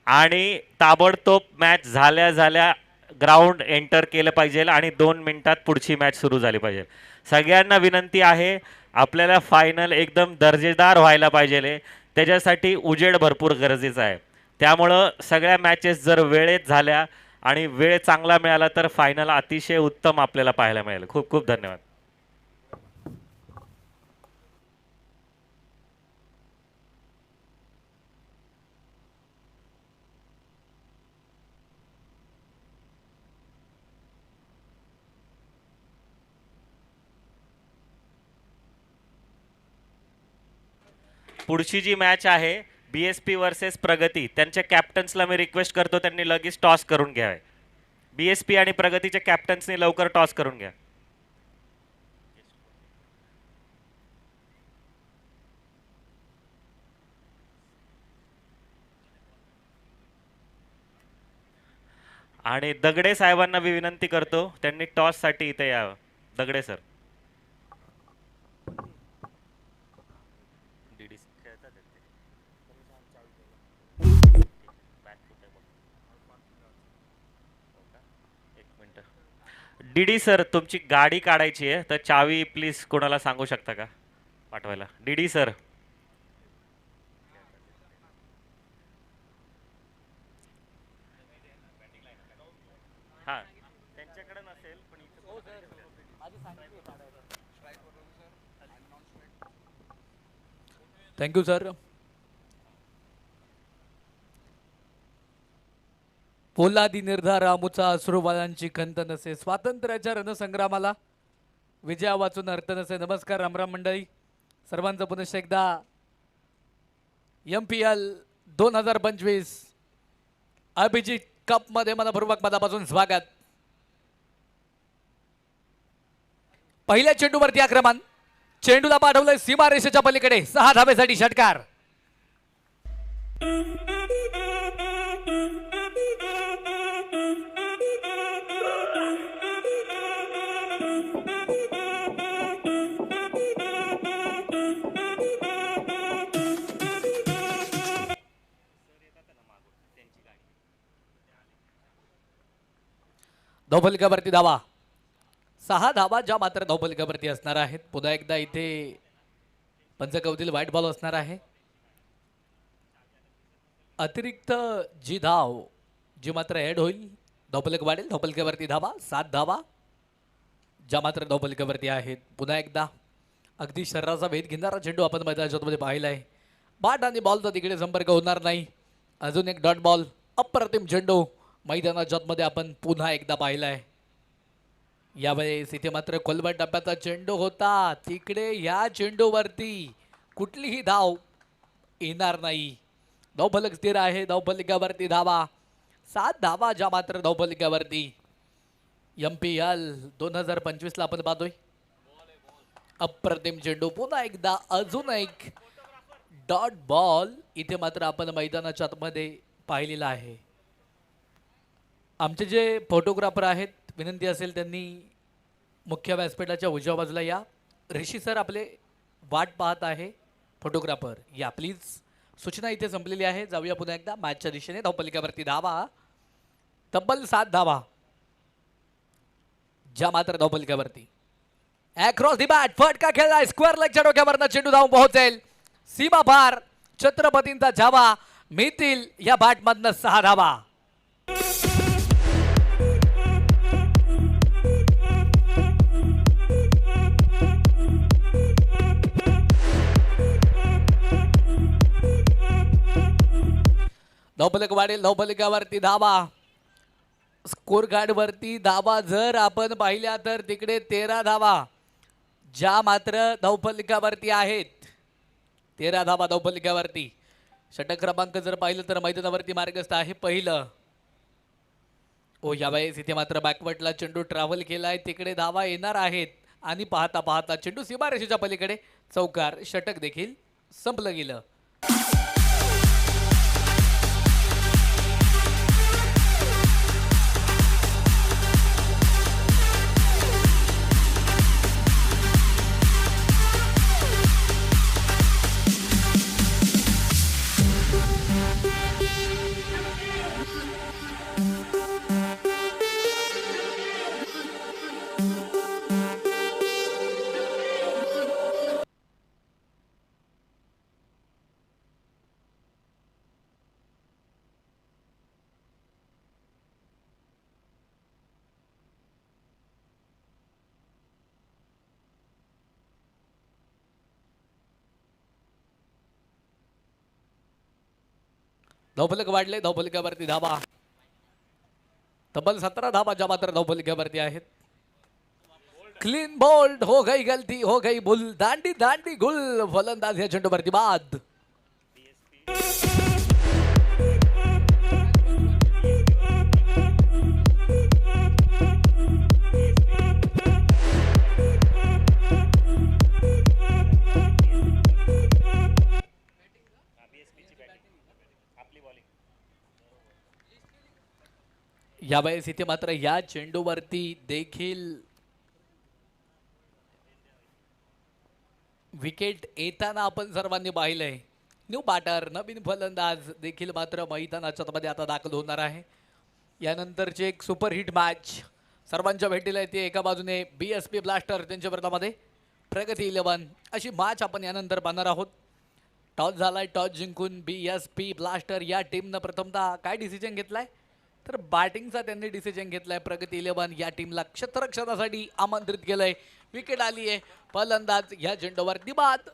आणि ताबडतोब मॅच झाल्या झाल्या ग्राउंड एंटर केलं पाहिजे आणि 2 मिनिटात पुढची मॅच सुरू झाली पाहिजे. सगळ्यांना विनंती आहे, आपल्याला फायनल एकदम दर्जेदार व्हायला पाहिजे, त्याच्यासाठी उजेड भरपूर गरजेचा आहे. त्यामुळं सगळ्या मॅचेस जर वेळेत झाल्या आणि वेळ चांगला मिळाला तर फायनल अतिशय उत्तम आपल्याला पाहायला मिळेल. खूप खूप धन्यवाद. पुढची जी मॅच आहे BSP वर्सेस प्रगती, त्यांच्या कॅप्टन्सला मी रिक्वेस्ट करतो त्यांनी लगेच टॉस करून घ्यावे. BSP आणि प्रगतीच्या कॅप्टन्सनी लवकर टॉस करून घ्या. आणि दगडे साहेबांना मी विनंती करतो त्यांनी टॉससाठी इथे यावं. दगडे सर. डीडी सर, तुमची गाडी काढायची आहे तर चावी प्लीज कोणाला सांगू शकता का पाठवायला? DD sir. हां, त्यांच्याकडे नसेल पण थँक्यू सर. पोलादी निर्धार आमुचा अश्रुवालांची खंत नसे, स्वातंत्र्याच्या रणसंग्रामाला विजया वाचून अर्थ नसे. नमस्कार रामराम मंडळी, सर्वांचं पुनश्च एकदा MPL 2025 अभिजित कपमध्ये मनपूर्वक मनापासून स्वागत. पहिल्या चेंडूवरती आक्रमण, चेंडूला पाठवलंय सीमारेषेच्या पलीकडे, 6 धावेसाठी षटकार. धावफलकावरती धावा, 6 धावा ज्या मात्र धावफलकावरती असणार आहेत. पुन्हा एकदा इथे पंचकवतील व्हाईट बॉल असणार आहे. अतिरिक्त जी धाव जी मात्र ॲड होईल, धावफलक वाढेल. धावफलकावरती धावा, 7 धावा ज्या मात्र धावफलकावरती आहेत. पुन्हा एकदा अगदी शरीराचा वेध घेणारा चेंडू आपण मैदानामध्ये पाहिला आहे. बॅट आणि बॉलचा तिकडे संपर्क होणार नाही. अजून एक डॉट बॉल, अप्रतिम चेंडू मैदानाच्या आतमध्ये आपण पुन्हा एकदा पाहिला आहे. यावेळेस इथे मात्र खोलवर टप्प्याचा चेंडू होता, तिकडे या चेंडूवरती कुठलीही धाव येणार नाही. धावफलक स्थिर आहे. धावफलकावरती धावा, 7 धावा ज्या मात्र धावफलकावरती. MPL 2025 ला आपण पाहतोय. अप्रतिम चेंडू, पुन्हा एकदा अजून एक डॉट बॉल इथे मात्र आपण मैदानाच्या आतमध्ये पाहिलेला आहे. आमचे जे फोटोग्राफर आहेत, विनंती असेल त्यांनी मुख्य व्यासपीठाच्या उजव्या बाजूला या. ऋषी सर आपले वाट पाहत आहे. फोटोग्राफर या प्लीज. सूचना इथे संपलेली आहे. जाऊया पुन्हा एकदा मॅचच्या दिशेने. धावफलकावरती धावा, तब्बल 7 धावा ज्या मात्र धावफलकावरती. अक्रॉस दी बॅट फटका खेळलाय, स्क्वेअर लेगच्या डोक्यावरनं चेंडू धावून पोहोचेल सीमा पार. छत्रपतींचा झावा मिळतील या बॅटमधनं 6 धावा. धावफलक वाढेल. धावफलकावरती धावा, स्कोर कार्ड वरती धावा जर आपण पाहिल्या तर तिकडे 13 धावा ज्या मात्र धावफलकावरती आहेत 13 धावा धावफलकावरती. षटक क्रमांक जर पाहिलं तर मैदानावरती मार्गस्थ आहे पहिलं. ओ यावेळेस इथे मात्र बॅकवर्डला चेंडू ट्रॅव्हल केलाय, तिकडे धावा येणार आहेत आणि पाहता पाहता चेंडू सीमारेषेच्या पलीकडे चौकार. षटक देखील संपलं गेलं. धावफलक वाढले, धावफलकावरती धावा तब्बल 17 धावा ज्या मात्र धावफलकावरती आहेत. क्लीन बोल्ड हो गई गलती, हो गई भूल, दांडी दांडी गुल. फलंदाज या चेंडूवरती बाद. यावेळेस इथे मात्र या चेंडूवरती देखील विकेट येताना आपण सर्वांनी पाहिलंय. न्यू बॅटर नवीन फलंदाज देखील मात्र मैदानाच्या मध्ये आता दाखल होणार आहे. यानंतरची एक सुपरहिट मॅच सर्वांच्या भेटीला येते. एका बाजूने BSP ब्लास्टर त्यांच्या विरोधामध्ये प्रगती 11 अशी मॅच आपण यानंतर पाहणार आहोत. टॉस झालाय, टॉस जिंकून BSP ब्लास्टर या टीमनं प्रथमतः काय डिसिजन घेतलाय तर बॅटिंगचा त्यांनी डिसिजन घेतलाय. प्रगती 11 या टीमला क्षेत्ररक्षणासाठी आमंत्रित केलंय. विकेट आली आहे, फलंदाज या चेंडूवरती बाद.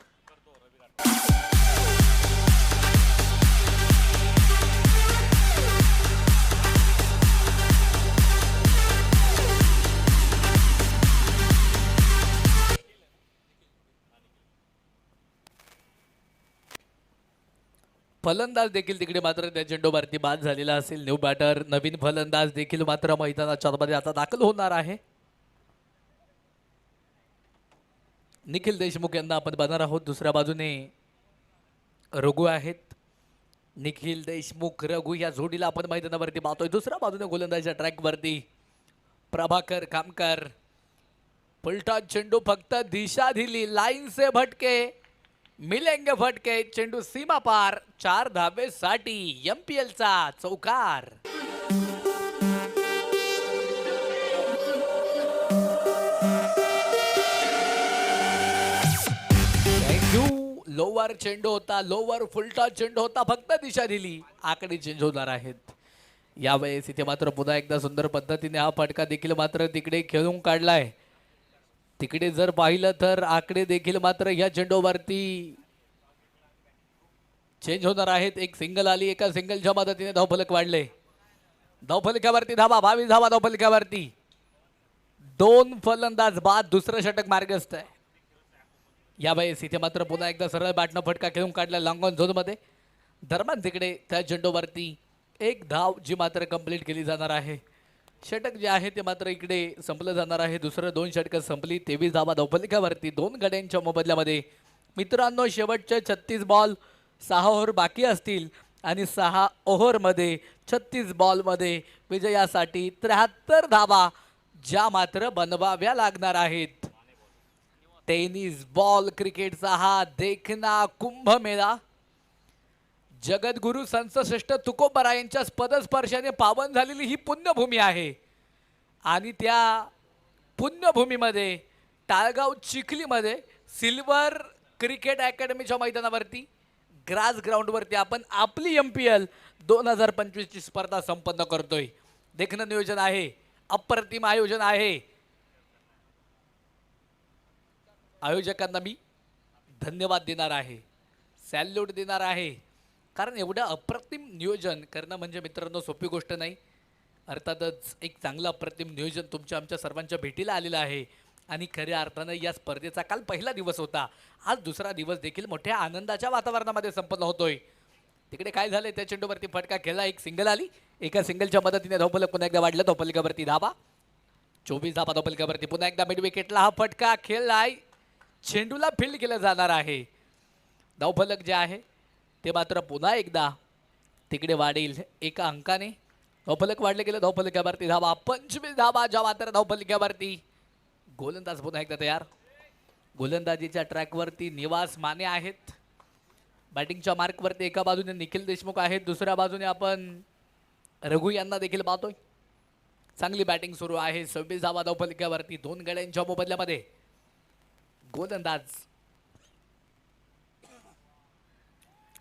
फलंदाज देखील तिकडे मात्र त्या चेंडूवरती बाद झालेला असेल. न्यू बॅटर नवीन फलंदाज देखील मात्र मैदानाच्या मध्ये आता दाखल होणार आहे. निखिल देशमुख यांना आपण बघणार आहोत. दुसऱ्या बाजूने रघु आहेत. निखिल देशमुख रघु या जोडीला आपण मैदानावरती पाहतोय. दुसऱ्या बाजूने गोलंदाजीच्या ट्रॅकवरती प्रभाकर कामकर. पलटा चेंडू फक्त दिशा दिली, लाईन से भटके मिलेंगे फटके. चेंडू सीमा पार. 4 धावेसाठी MPL चा चौकार. लोवर चेंडू होता, लोवर फुलटा चेंडू होता, फक्त दिशा दिली. आकडे चेंज होणार आहेत. यावेळेस इथे मात्र पुन्हा एकदा सुंदर पद्धतीने हा फटका देखील मात्र तिकडे खेळून काढलाय. तिकडे जर पाहिलं तर आकडे देखील मात्र या चेंडूवरती चेंज होणार आहेत. एक सिंगल आली, एका सिंगलच्या मदतीने धावफलक वाढले. धावफलकावरती धावा 22 धावा धावफलकावरती. 2 फलंदाज बाद. दुसरं षटक मार्गस्थ आहे. यावेळेस इथे मात्र पुन्हा एकदा सरळ बॅटनं फटका खेळून काढला लॉंग ऑन झोनमध्ये. दरम्यान तिकडे त्या चेंडूवरती एक धाव जी मात्र कंप्लीट केली जाणार आहे. षटक जे आहे ते मात्र इकडे संपलं जाणार आहे. दुसरं 2 षटकं संपली. 23 धावा धावफलकावरती 2 गड्यांच्या मोबदल्यामध्ये. मित्रांनो, शेवटचे 36 बॉल 6 ओव्हर बाकी असतील आणि 6 ओव्हरमध्ये 36 बॉलमध्ये विजयासाठी 73 धावा ज्या मात्र बनवाव्या लागणार आहेत. टेनिस बॉल क्रिकेटचा हा देखना कुंभमेळा जगद्गुरु संतश्रेष्ठ तुकोबरा यांच्या पदस्पर्शाने पावन झालेली ही पुण्यभूमी आहे. आणि त्या पुण्यभूमीमध्ये टाळगाव चिखलीमध्ये सिल्वर क्रिकेट अकॅडमीच्या मैदानावरती ग्रास ग्राउंडवरती आपण आपली MPL 2025 ची स्पर्धा संपन्न करतोय. देखणं नियोजन आहे, अप्रतिम आयोजन आहे. आयोजकांना मी धन्यवाद देणार आहे, सॅल्यूट देणार आहे. कारण एवढं अप्रतिम नियोजन करणं म्हणजे मित्रांनो सोपी गोष्ट नाही. अर्थातच एक चांगलं अप्रतिम नियोजन तुमच्या आमच्या सर्वांच्या भेटीला आलेलं आहे आणि खऱ्या अर्थानं या स्पर्धेचा काल पहिला दिवस होता. आज दुसरा दिवस देखील मोठ्या आनंदाच्या वातावरणामध्ये संपन्न होतोय. तिकडे काय झालंय त्या चेंडूवरती फटका खेळला, एक सिंगल आली. एका सिंगलच्या मदतीने धावफलक पुन्हा एकदा वाढलं. धावफलकावरती धावा 24 धावा धावफलकावरती. पुन्हा एकदा मिड विकेटला हा फटका खेळलाय. चेंडूला फील्ड केलं जाणार आहे. धावफलक जे आहे ते मात्र पुन्हा एकदा तिकडे वाढेल एका अंकाने. धावफलक वाढले गेलं. धावफलकावरती धावा 25 धावा ज्या मात्र धावफलकावरती. गोलंदाज पुन्हा एकदा तयार. गोलंदाजीच्या ट्रॅकवरती निवास माने आहेत. बॅटिंगच्या मार्कवरती एका बाजूने निखिल देशमुख आहेत, दुसऱ्या बाजूने आपण रघु यांना देखील पाहतोय. चांगली बॅटिंग सुरू आहे. 26 धावा धावफलकावरती 2 गड्यांच्या मोबदल्यामध्ये. गोलंदाज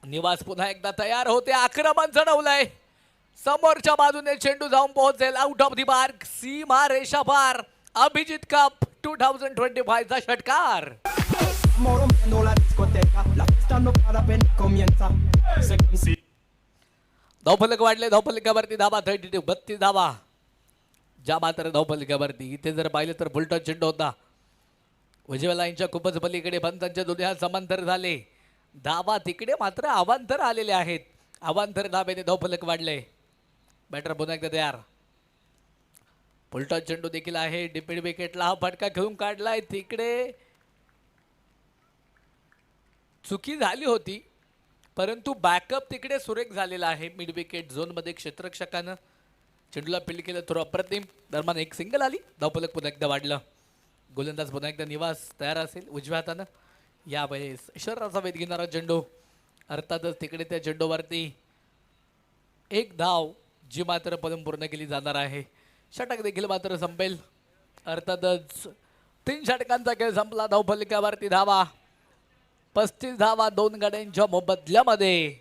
निवास पुन्हा एकदा तयार होते. आक्रमण चढवलंय. समोरच्या बाजूने चेंडू जाऊन पोहोचेल आउट ऑफ दी मार्क. सीमा रेषा पार. अभिजित कप 2025 चा षटकार. धावफलक वाढले. धावफलकावरती धावा 32 धावा ज्या मात्र धावफलकावरती. इथे जर पाहिलं तर फुलटॉस चेंडू होता. उजव्या लाईनच्या खूपच पलीकडे पंचांच्या दोन्ही हात समांतर झाले. धावा तिकडे मात्र अवांतर आलेले आहेत. अवांतर धावेने धावफलक वाढले. बॅटर पुन्हा एकदा तयार. फुलटॉस चेंडू देखील आहे. डिपेड विकेटला हा फटका घेऊन काढलाय. तिकडे चुकी झाली होती परंतु बॅकअप तिकडे सुरेख झालेला आहे. मिड विकेट झोनमध्ये क्षेत्ररक्षकानं चेंडूला फील्ड केलं. थोडं अप्रतिम. दरम्यान एक सिंगल आली. धावफलक पुन्हा एकदा वाढलं. गोलंदाज पुन्हा एकदा निवास तयार असेल उजव्या हातानं. यावेळेस शरीराचा वेध घेणारा चेंडू. अर्थातच तिकडे त्या चेंडूवरती एक धाव जी मात्र पदम पूर्ण केली जाणार आहे. षटक देखील मात्र संपेल. अर्थातच 3 षटकांचा खेळ संपला. धावफलकावरती धावा 35 धावा 2 गड्यांच्या मोबदल्यामध्ये.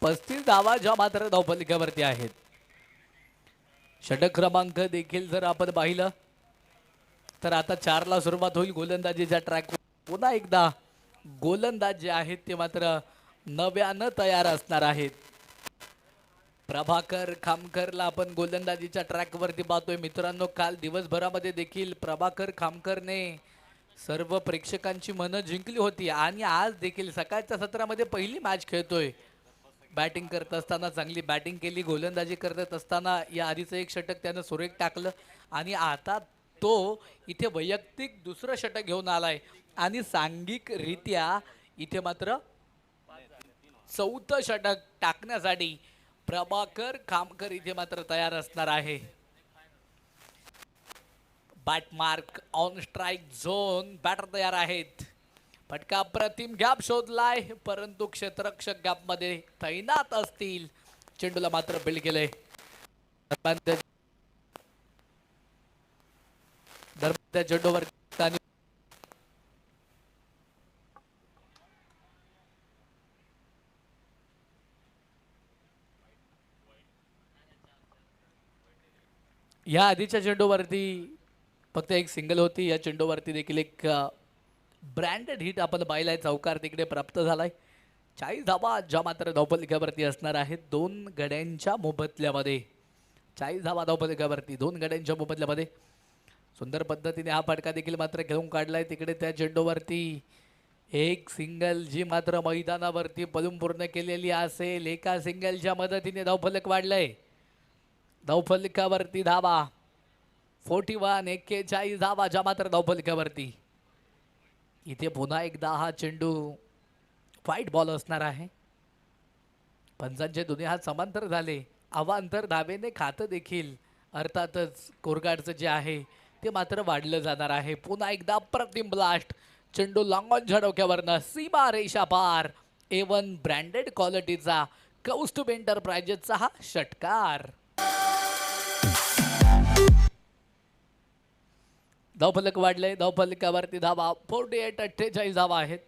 35 धावा ज्या मात्र धावफलकावरती आहेत. षटक क्रमांक देखील जर आपण पाहिलं तर आता 4 ला सुरुवात होईल. गोलंदाजीच्या ट्रॅक पुन्हा एकदा गोलंदाज जे आहेत ते मात्र नव्यानं तयार असणार आहेत. प्रभाकर खामकरला आपण गोलंदाजीच्या ट्रॅकवरती पाहतोय. मित्रांनो, काल दिवसभरामध्ये देखील प्रभाकर खामकरने सर्व प्रेक्षकांची मनं जिंकली होती आणि आज देखील सकाळच्या सत्रामध्ये पहिली मॅच खेळतोय. बॅटिंग करत असताना चांगली बॅटिंग केली. गोलंदाजी करत असताना या आधीचं एक षटक त्यानं सुरेख टाकलं आणि आता तो इथे वैयक्तिक दुसरं षटक घेऊन आलाय आणि सांघिकरित्या इथे मात्र 4थं षटक टाकण्यासाठी प्रभाकर खामकर इथे मात्र तयार असणार आहे. Bat mark on strike zone. Batter तयार आहेत. फटका प्रतिम गॅप शोधलाय परंतु क्षेत्ररक्षक गॅप मध्ये तैनात असतील. चेंडूला मात्र बिल्ड केलंय. दरम्यान चेंडूवर या आधीच्या चेंडूवरती फक्त एक सिंगल होती. या चेंडूवरती देखील एक ब्रँडेड हिट आपण पाहिलाय. चौकार तिकडे प्राप्त झालाय. 40 धावा ज्या मात्र धावफलकावरती असणार आहेत 2 गड्यांच्या मोबदल्यामध्ये. 40 धावा धावफलकावरती 2 गड्यांच्या मोबदल्यामध्ये. सुंदर पद्धतीने हा फटका देखील मात्र घेऊन काढलाय. तिकडे त्या चेंडूवरती एक सिंगल जी मात्र मैदानावरती पलून पूर्ण केलेली असेल. एका सिंगलच्या मदतीने धावफलक वाढलंय. धावफलकावरती धावा 41 धावा ज्या मात्र धावफलकावरती. इथे पुन्हा एकदा हा चेंडू व्हाईट बॉल असणार आहे. पंचांचे दोन्ही हात समांतर झाले. अवांतर धावेने खातं देखील अर्थातच कोरगाडचं जे आहे ते मात्र वाढलं जाणार आहे. पुन्हा एकदा प्रतिम ब्लास्ट. चेंडू लॉंग ऑन झडवक्यावरनं सीमा रेषा पार. A1 ब्रँडेड क्वालिटीचा कौस्तुभ एंटरप्राइजेसचा हा षटकार. धावफलक वाढले. धावफलकावरती धावा 48 धावा आहेत.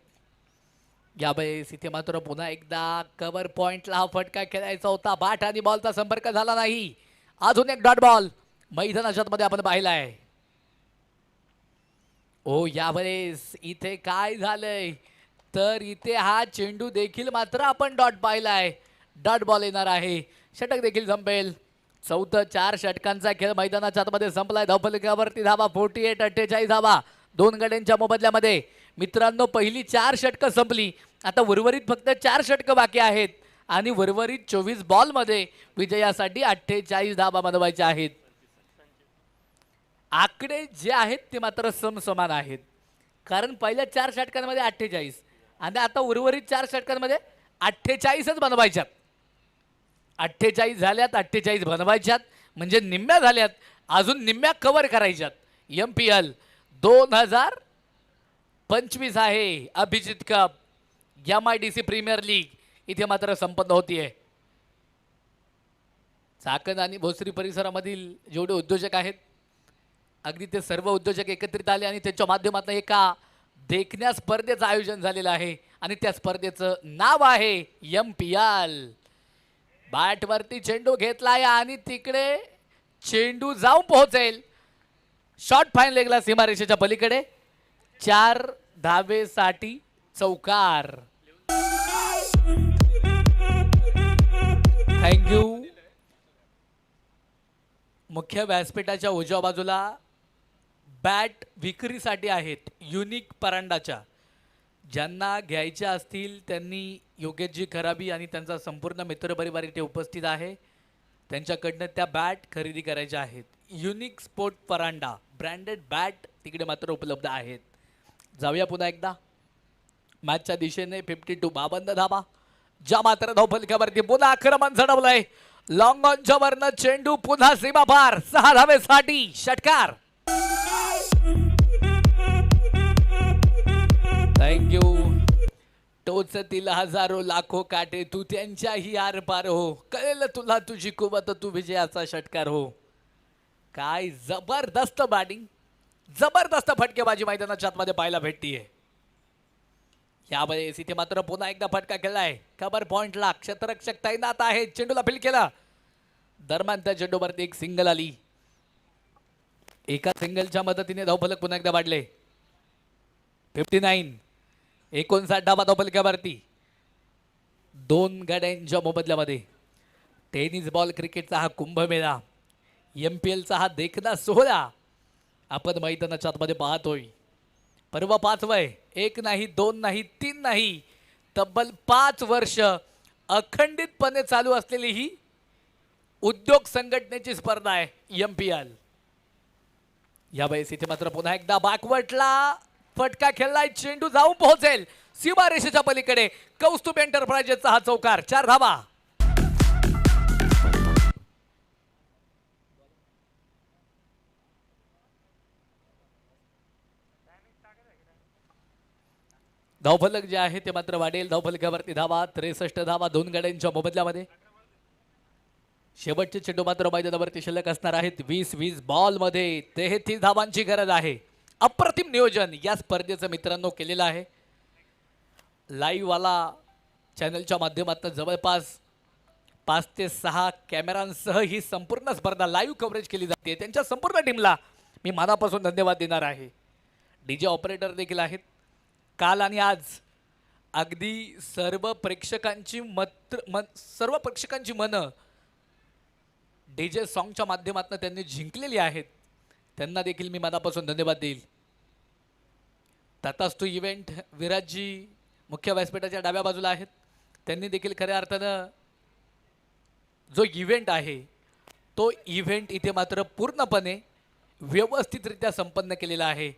यावेळेस इथे मात्र पुन्हा एकदा कव्हर पॉइंटला हा फटका खेळायचा होता. बॅट आणि बॉलचा संपर्क झाला नाही. अजून एक डॉट बॉल मैदानाच्या मध्ये आपण पाहिलाय. ओ यावेळेस इथे काय झालंय तर इथे हा चेंडू देखील मात्र आपण डॉट पाहिलाय. डॉट बॉल येणार आहे. षटक देखील संपेल. चौथं 4 षटकांचा खेळ मैदानाच्या आतमध्ये संपलाय. धावफलकावरती धावा 48-48 धावा दोन गड्यांच्या मोबदल्यामध्ये. मित्रांनो, पहिली 4 षटकं संपली. आता उर्वरित फक्त 4 षटकं बाकी आहेत आणि उर्वरित 24 बॉलमध्ये विजयासाठी 48 धावा बनवायच्या आहेत. आकडे जे आहेत ते मात्र समसमान आहेत, कारण पहिल्या 4 षटकांमध्ये 48 आणि आता उर्वरित 4 षटकांमध्ये 48च बनवायच्यात. 48 झाल्यात, 48 बनवायच्यात म्हणजे निम्म्या झाल्यात, अजून निम्म्या कव्हर करायच्यात. MPL 2025 आहे Abhijit cup MIDC premier league इथे मात्र संपन्न होतीये. चाकण आणि भोसरी परिसरामधील जेवढे उद्योजक आहेत अगदी ते सर्व उद्योजक एकत्रित आले आणि त्याच्या माध्यमातून एका देखण्या स्पर्धेचं आयोजन झालेलं आहे आणि त्या स्पर्धेचं नाव आहे MPL. बॅटवरती चेंडू घेतलाय आणि तिकडे चेंडू जाऊन पोहोचेल शॉर्ट फाईन लेगला सीमारेषेच्या पलीकडे. 4 धावेसाठी चौकार. थँक्यू. मुख्य व्यासपीठाच्या उजव्या बाजूला बॅट विक्रीसाठी आहेत युनिक परांडाच्या. ज्यांना घ्यायच्या असतील त्यांनी योगेशजी खराबी आणि त्यांचा संपूर्ण मित्रपरिवार इथे उपस्थित आहे. त्यांच्याकडनं त्या बॅट खरेदी करायच्या आहेत. Unique sport Paranda branded bat तिकडे मात्र उपलब्ध आहेत. जाऊया पुन्हा एकदा मॅचच्या दिशेने. 52 52 धावा. ज्या मात्र धावफलकावरती पुन्हा आक्रमण झडवलंय. लॉंग ऑनच्या वरनं चेंडू पुन्हा सीमा पार. 6 धावेसाठी षटकार. थँक्यू. टोचतील हजारो लाखो काटे तू त्यांच्याही आर पार हो. कळेल तुला तुझी कुवत तू विजयाचा षटकार हो. काय जबरदस्त बॅटिंग, जबरदस्त फटकेबाजी मैदानाच्या आतमध्ये पाहायला भेटतीये. यावेळेस इथे मात्र पुन्हा एकदा फटका खेळलाय. कबर पॉइंटला क्षेत्ररक्षक तैनात आहे. चेंडूला फील केला. दरम्यान त्या चेंडूवरती एक सिंगल आली. एका सिंगलच्या मदतीने धावफलक पुन्हा एकदा वाढले. 59 59 धावा धावफलकावरती. 2 गड्यांच्या मोबदल्यामध्ये. टेनिस बॉल क्रिकेटचा हा कुंभमेळा, MPLचा हा देखना सोहळा आपण मैदानाच्या आतमध्ये पाहतोय. परवा 5 वय, 1 नाही 2 नाही 3 नाही, तब्बल 5 वर्ष अखंडितपणे चालू असलेली ही उद्योग संघटनेची स्पर्धा आहे MPL. यावेळेस इथे मात्र पुन्हा एकदा बॅकवर्डला फटका खेळलाय. चेंडू जाऊन पोहोचेल सीमारेषेच्या पलीकडे. कौस्तुभ एंटरप्राइजेसचा हा चौकार. 4 धावा. धावफलक जे आहे ते मात्र वाढेल. धावफलकावरती धावा 63 धावा 2 गड्यांच्या मोबदल्यामध्ये. शेवटचे चेंडू मात्र मैदानावरती शिल्लक असणार आहेत. 20 बॉलमध्ये 33 धावांची गरज आहे. अप्रतिम नियोजन या स्पर्धेचं मित्रांनो केलेलं आहे. लाईव्ह वाला चॅनलच्या माध्यमातून जवळपास 5 ते 6 कॅमेरांसह ही संपूर्ण स्पर्धा लाईव्ह कव्हरेज केली जाते. त्यांच्या संपूर्ण टीमला मी मनापासून धन्यवाद देणार आहे. DJ ऑपरेटर देखील आहेत. काल आणि आज अगदी सर्व प्रेक्षकांची मनं DJ सॉन्गच्या माध्यमातून त्यांनी जिंकलेली आहेत. त्यांना देखील मी मनापासून धन्यवाद देईल. तथास्तु इव्हेंट विराजजी मुख्य व्यासपीठाच्या डाव्या बाजूला आहेत. त्यांनी देखील खऱ्या अर्थानं जो इव्हेंट आहे तो इव्हेंट इथे मात्र पूर्णपणे व्यवस्थितरित्या संपन्न केलेला आहे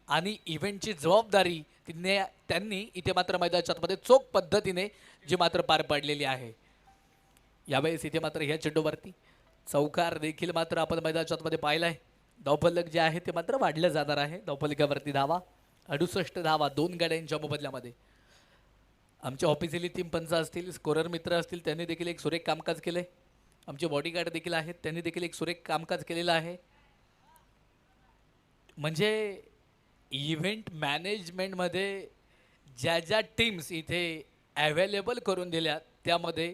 आणि इव्हेंटची जबाबदारी त्यांनी इथे मात्र मैदानाच्या आतमध्ये चोख पद्धतीने जी मात्र पार पाडलेली आहे. यावेळेस इथे मात्र ह्या चेंडूवरती चौकार देखील मात्र आपण मैदानाच्या आतमध्ये पाहिला आहे. धावफलक जे आहे ते मात्र वाढलं जाणार आहे. धावफलकावरती धावा 68 धावा 2 गड्यांच्या मोबदल्यामध्ये. आमचे ऑफिशियली टीम पंच असतील, स्कोरर मित्र असतील, त्यांनी देखील एक सुरेख कामकाज केले. आमचे बॉडीगार्ड देखील आहेत, त्यांनी देखील एक सुरेख कामकाज केलेलं आहे. म्हणजे इव्हेंट मॅनेजमेंटमध्ये ज्या ज्या टीम्स इथे अवेलेबल करून दिल्या त्यामध्ये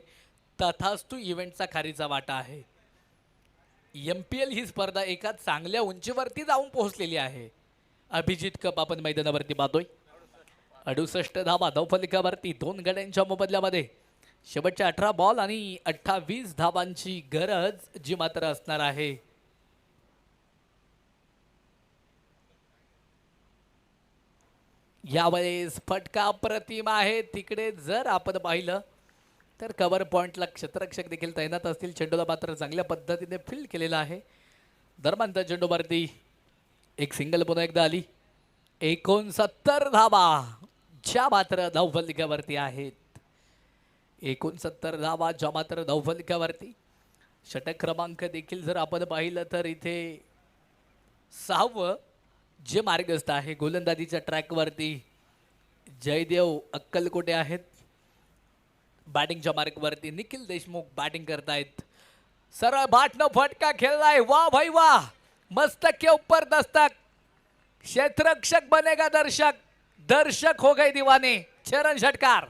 तथास्तु इव्हेंटचा खारीचा वाटा आहे. MPL ही स्पर्धा एका चांगल्या उंचीवरती जाऊन पोहोचलेली आहे. अभिजित कप आपण मैदानावरती पाहतोय. 68 धावा धावफलकावरती 2 गड्यांच्या मोबदल्यामध्ये. शेवटच्या 18 बॉल आणि 28 धावांची गरज जी मात्र असणार आहे. यावेळेस फटका प्रतिम आहे. तिकडे जर आपण पाहिलं तर कव्हर पॉइंटला क्षेत्ररक्षक देखील तैनात असतील. चेंडूला मात्र चांगल्या पद्धतीने फील्ड केलेला आहे. दरम्यान त्या चेंडूवरती एक सिंगल पुन्हा एकदा आली. 69 धावा ज्या मात्र धावफलकावरती आहेत. 69 धावा ज्या मात्र धावफलकावरती. षटक क्रमांक देखील जर आपण पाहिलं तर इथे 6वं जे मार्गस्थ आहे गोलंदाजीच्या ट्रॅकवरती जयदेव अक्कलकोटे आहेत. बॅटिंगच्या मार्कवरती निखिल देशमुख बॅटिंग करतायत. सरळ बाटनं फटका खेळलाय. वाह भाई वाह, मस्तक के ऊपर दस्तक. क्षेत्ररक्षक बनेगा दर्शक, दर्शक हो गए दीवाने. चरण षटकार.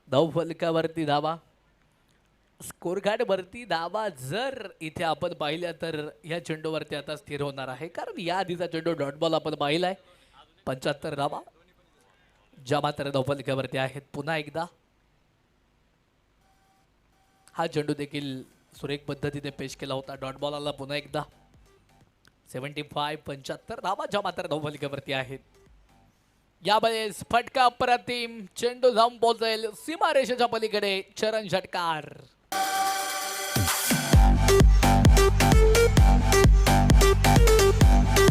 धावफलकावरती धावा, स्कोर कार्ड वरती धावा जर इथे आपण पाहिल्या तर या चेंडूवरती आता स्थिर होणार आहे. कारण या आधीचा चेंडू डॉट बॉल आपण पाहिलाय. 75 धावा ज्या मात्र धावफलकावरती आहेत. पुन्हा एकदा हा चेंडू देखील सुरेख पद्धतीने पेश केला होता. डॉट बॉल आला पुन्हा एकदा. 75 धावा ज्या मात्र धावफलकावरती आहेत. यावेळेस फटका प्रतिम. चेंडू जाऊन पोहोचेल सीमारेषेच्या पलीकडे. चरण षटकार.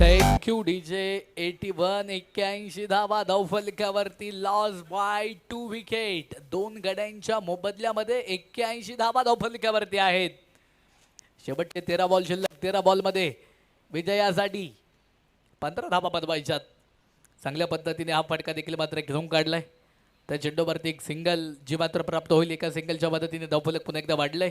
Thank you DJ. 81 धावा धावफलकावरती. Loss by 2 wicket. 2 गड्यांच्या मोबदल्यामध्ये 81 धावा धावफलकावरती आहेत. शेवटचे 13 बॉल शिल्लक. 13 बॉलमध्ये विजयासाठी 15 धावा बनवायच्यात. चांगल्या पद्धतीने हा फटका देखील मात्र घेऊन काढलाय. त्या चेंडूवरती एक सिंगल जी मात्र प्राप्त होईल. एका सिंगलच्या मदतीने धावफलक पुन्हा एकदा वाढलंय.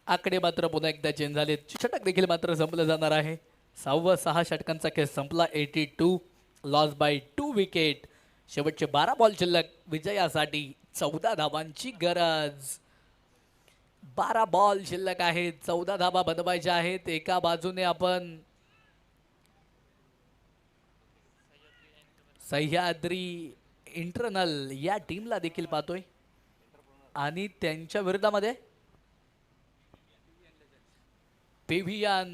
आकडे मात्र पुन्हा एकदा चेंज झाले. षटक देखील मात्र संपलं जाणार आहे. 6 षटकांचा खेळ संपला. 82 लॉस बाय 2 विकेट. शेवटचे 12 बॉल शिल्लक. विजयासाठी 14 धावांची गरज. 12 बॉल शिल्लक आहेत. 14 धावा बनवायच्या आहेत. एका बाजूने आपण सह्याद्री इंटरनल या टीमला देखील पाहतोय आणि त्यांच्या विरोधामध्ये पीव्हीएन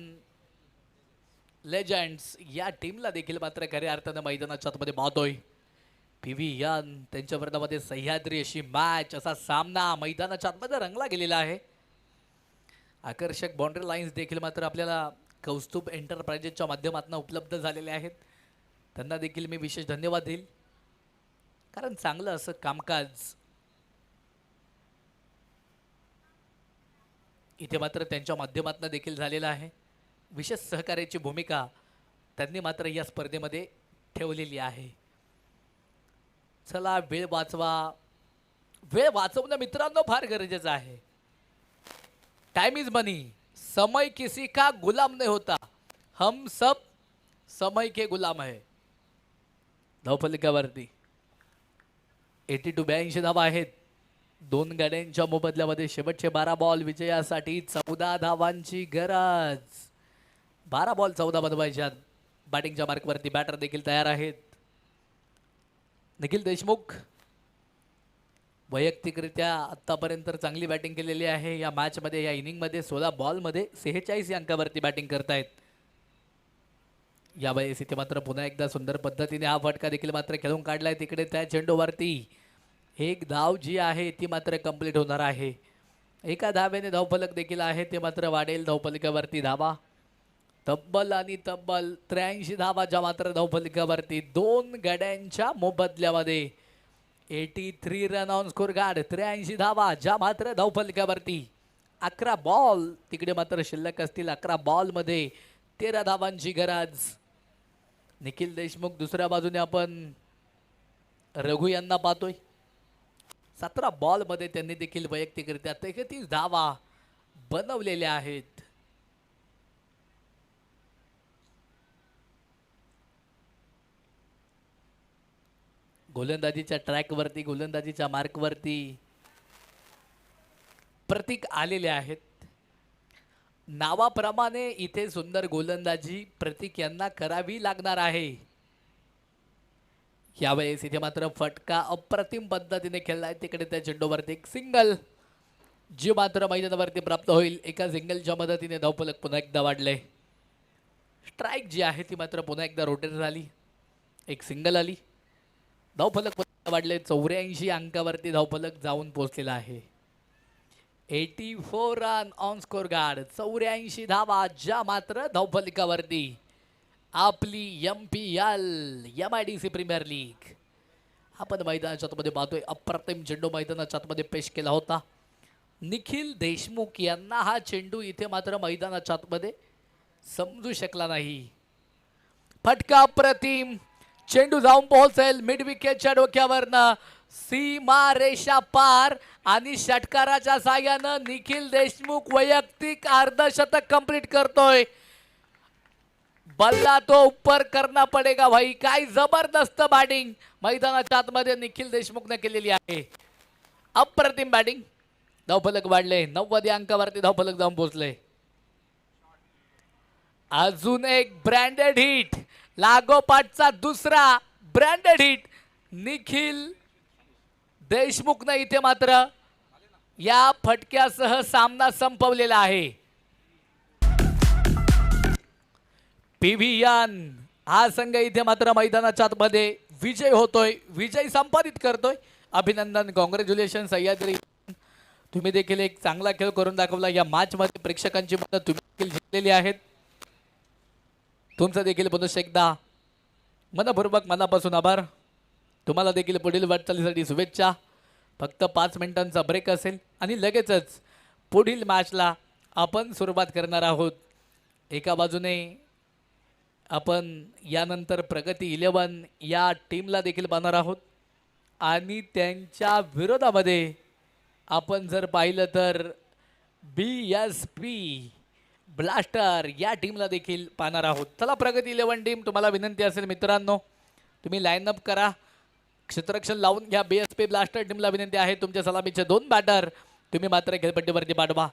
लेजंड्स या टीमला देखील मात्र खऱ्या अर्थानं मैदानाच्या आतमध्ये पाहतोय. पीव्हीएन त्यांच्या विरोधामध्ये सह्याद्री अशी मॅच, असा सामना मैदानाच्या आतमध्ये रंगला गेलेला आहे. आकर्षक बाउंड्री लाईन्स देखील मात्र आपल्याला कौस्तुभ एंटरप्राइजेसच्या माध्यमातून उपलब्ध झालेले आहेत. त्यांना देखील मी विशेष धन्यवाद देईल. कारण चांगलं असं कामकाज इथे मात्र त्यांच्या माध्यमातून देखील झालेलं आहे. विशेष सहकार्याची भूमिका त्यांनी मात्र या स्पर्धेमध्ये ठेवलेली आहे. चला वेळ वाचवा. वेळ वाचवणं मित्रांनो फार गरजेचं आहे. टाइम इज मनी. समय किसी का गुलाम नहीं होता. हम सब समय के गुलाम है. धावफलकावरती 82 धावा आहेत. 2 गाड्यांच्या मोबदल्यामध्ये शेवटचे 12 बॉल. विजयासाठी 14 धावांची गरज. 12 बॉल 14 बनवायच्यात. बॅटिंगच्या मार्कवरती बॅटर देखील तयार आहेत. निखिल देशमुख वैयक्तिकरित्या आत्तापर्यंत चांगली बॅटिंग केलेली आहे. या मॅचमध्ये या इनिंगमध्ये 16 बॉलमध्ये 46 या अंकावरती बॅटिंग करतायत. यावेळेस इथे मात्र पुन्हा एकदा सुंदर पद्धतीने हा फटका देखील मात्र खेळून काढलाय. तिकडे त्या चेंडूवरती एक धाव जी आहे ती मात्र कंप्लीट होणार आहे. एका धावेने धावफलक देखील आहे ते मात्र वाढेल. धावफलकावरती धावा तब्बल आणि तब्बल 83 धावा ज्या मात्र धावफलकावरती. 2 गड्यांच्या मोबदल्यामध्ये 83 रन ऑन स्कोर कार्ड. 83 धावा ज्या मात्र धावफलकावरती. 11 बॉल तिकडे मात्र शिल्लक असतील. 11 बॉलमध्ये 13 धावांची गरज. निखिल देशमुख दुसऱ्या बाजूने आपण रघु यांना पाहतोय. 17 बॉलमध्ये त्यांनी देखील वैयक्तिकरित्या 33 धावा बनवलेल्या आहेत. गोलंदाजीच्या ट्रॅकवरती, गोलंदाजीच्या मार्कवरती प्रतीक आलेले आहेत. नावाप्रमाणे इथे सुंदर गोलंदाजी प्रतीक यांना करावी लागणार आहे. यावेळेस इथे मात्र फटका अप्रतिम पद्धतीने खेळलाय. तिकडे त्या चेंडूवरती एक सिंगल जी मात्र मैदानावरती प्राप्त होईल. एका सिंगलच्या मदतीने धावफलक पुन्हा एकदा वाढले. स्ट्राईक जी आहे ती मात्र पुन्हा एकदा रोटेट झाली. एक सिंगल आली. धावफलक पुन्हा वाढले. 84 अंकावरती धावफलक जाऊन पोहोचलेला आहे. 84 रन ऑन स्कोर गार्ड. 84 धावा ज्या मात्र धावफलकावरती आपली MPL MIDC प्रीमियर लीग आपण मैदानाच्या आतमध्ये पाहतोय. अप्रतिम चेंडू मैदानाच्या आतमध्ये पेश केला होता. निखिल देशमुख यांना हा चेंडू इथे मात्र मैदानाच्या आतमध्ये समजू शकला नाही. फटका अप्रतिम. चेंडू जाऊन पोहोचेल मिड विकेटच्या डोक्यावरनं सीमा रेषा पार आणि षटकाराच्या साह्यानं निखिल देशमुख वैयक्तिक अर्धशतक कंप्लीट करतोय. बल्ला तो ऊपर करना पडेगा भाई. काय जबरदस्त बॅटिंग मैदानाच्या आतमध्ये निखिल देशमुखने केलेली आहे. अप्रतिम बॅटिंग. धावफलक वाढले. 90 अंकावरती धावफलक जाऊन पोहोचले. अजून एक ब्रँडेड हिट. लागोपाठचा दुसरा ब्रँडेड हिट निखिल देशमुखने इथे मात्र या फटक्यासह सामना संपवलेला आहे. PVN हा संघ इथे मात्र मैदानाच्या आतमध्ये विजय होतोय. विजय संपादित करतोय. अभिनंदन. कॉंग्रॅच्युलेशन सह्याद्री. तुम्ही देखील एक चांगला खेळ करून दाखवला. या मॅच मध्ये प्रेक्षकांची मदत तुम्ही देखील जिंकलेली आहेत. तुमचं देखील पुन्हा एकदा मनपूर्वक मनापासून आभार. तुम्हाला देखील पुढील वाटचालीसाठी शुभेच्छा. फक्त 5 मिनिटांचा ब्रेक असेल आणि लगेचच पुढील मॅचला आपण सुरुवात करणार आहोत. एका बाजूने आपण यानंतर प्रगती 11 या टीमला देखील पाहणार आहोत आणि त्यांच्या विरोधामध्ये आपण जर पाहिलं तर BSP ब्लास्टर या टीमला देखील पाहणार आहोत. चला प्रगती 11 टीम, तुम्हाला विनंती असेल मित्रांनो तुम्ही लाईनअप करा. क्षेत्ररक्षण लावून घ्या. BSP ब्लास्टर टीमला विनंती आहे तुमच्या सलामीचे 2 बॅटर तुम्ही मात्र खेळपट्टीवरती पाठवा.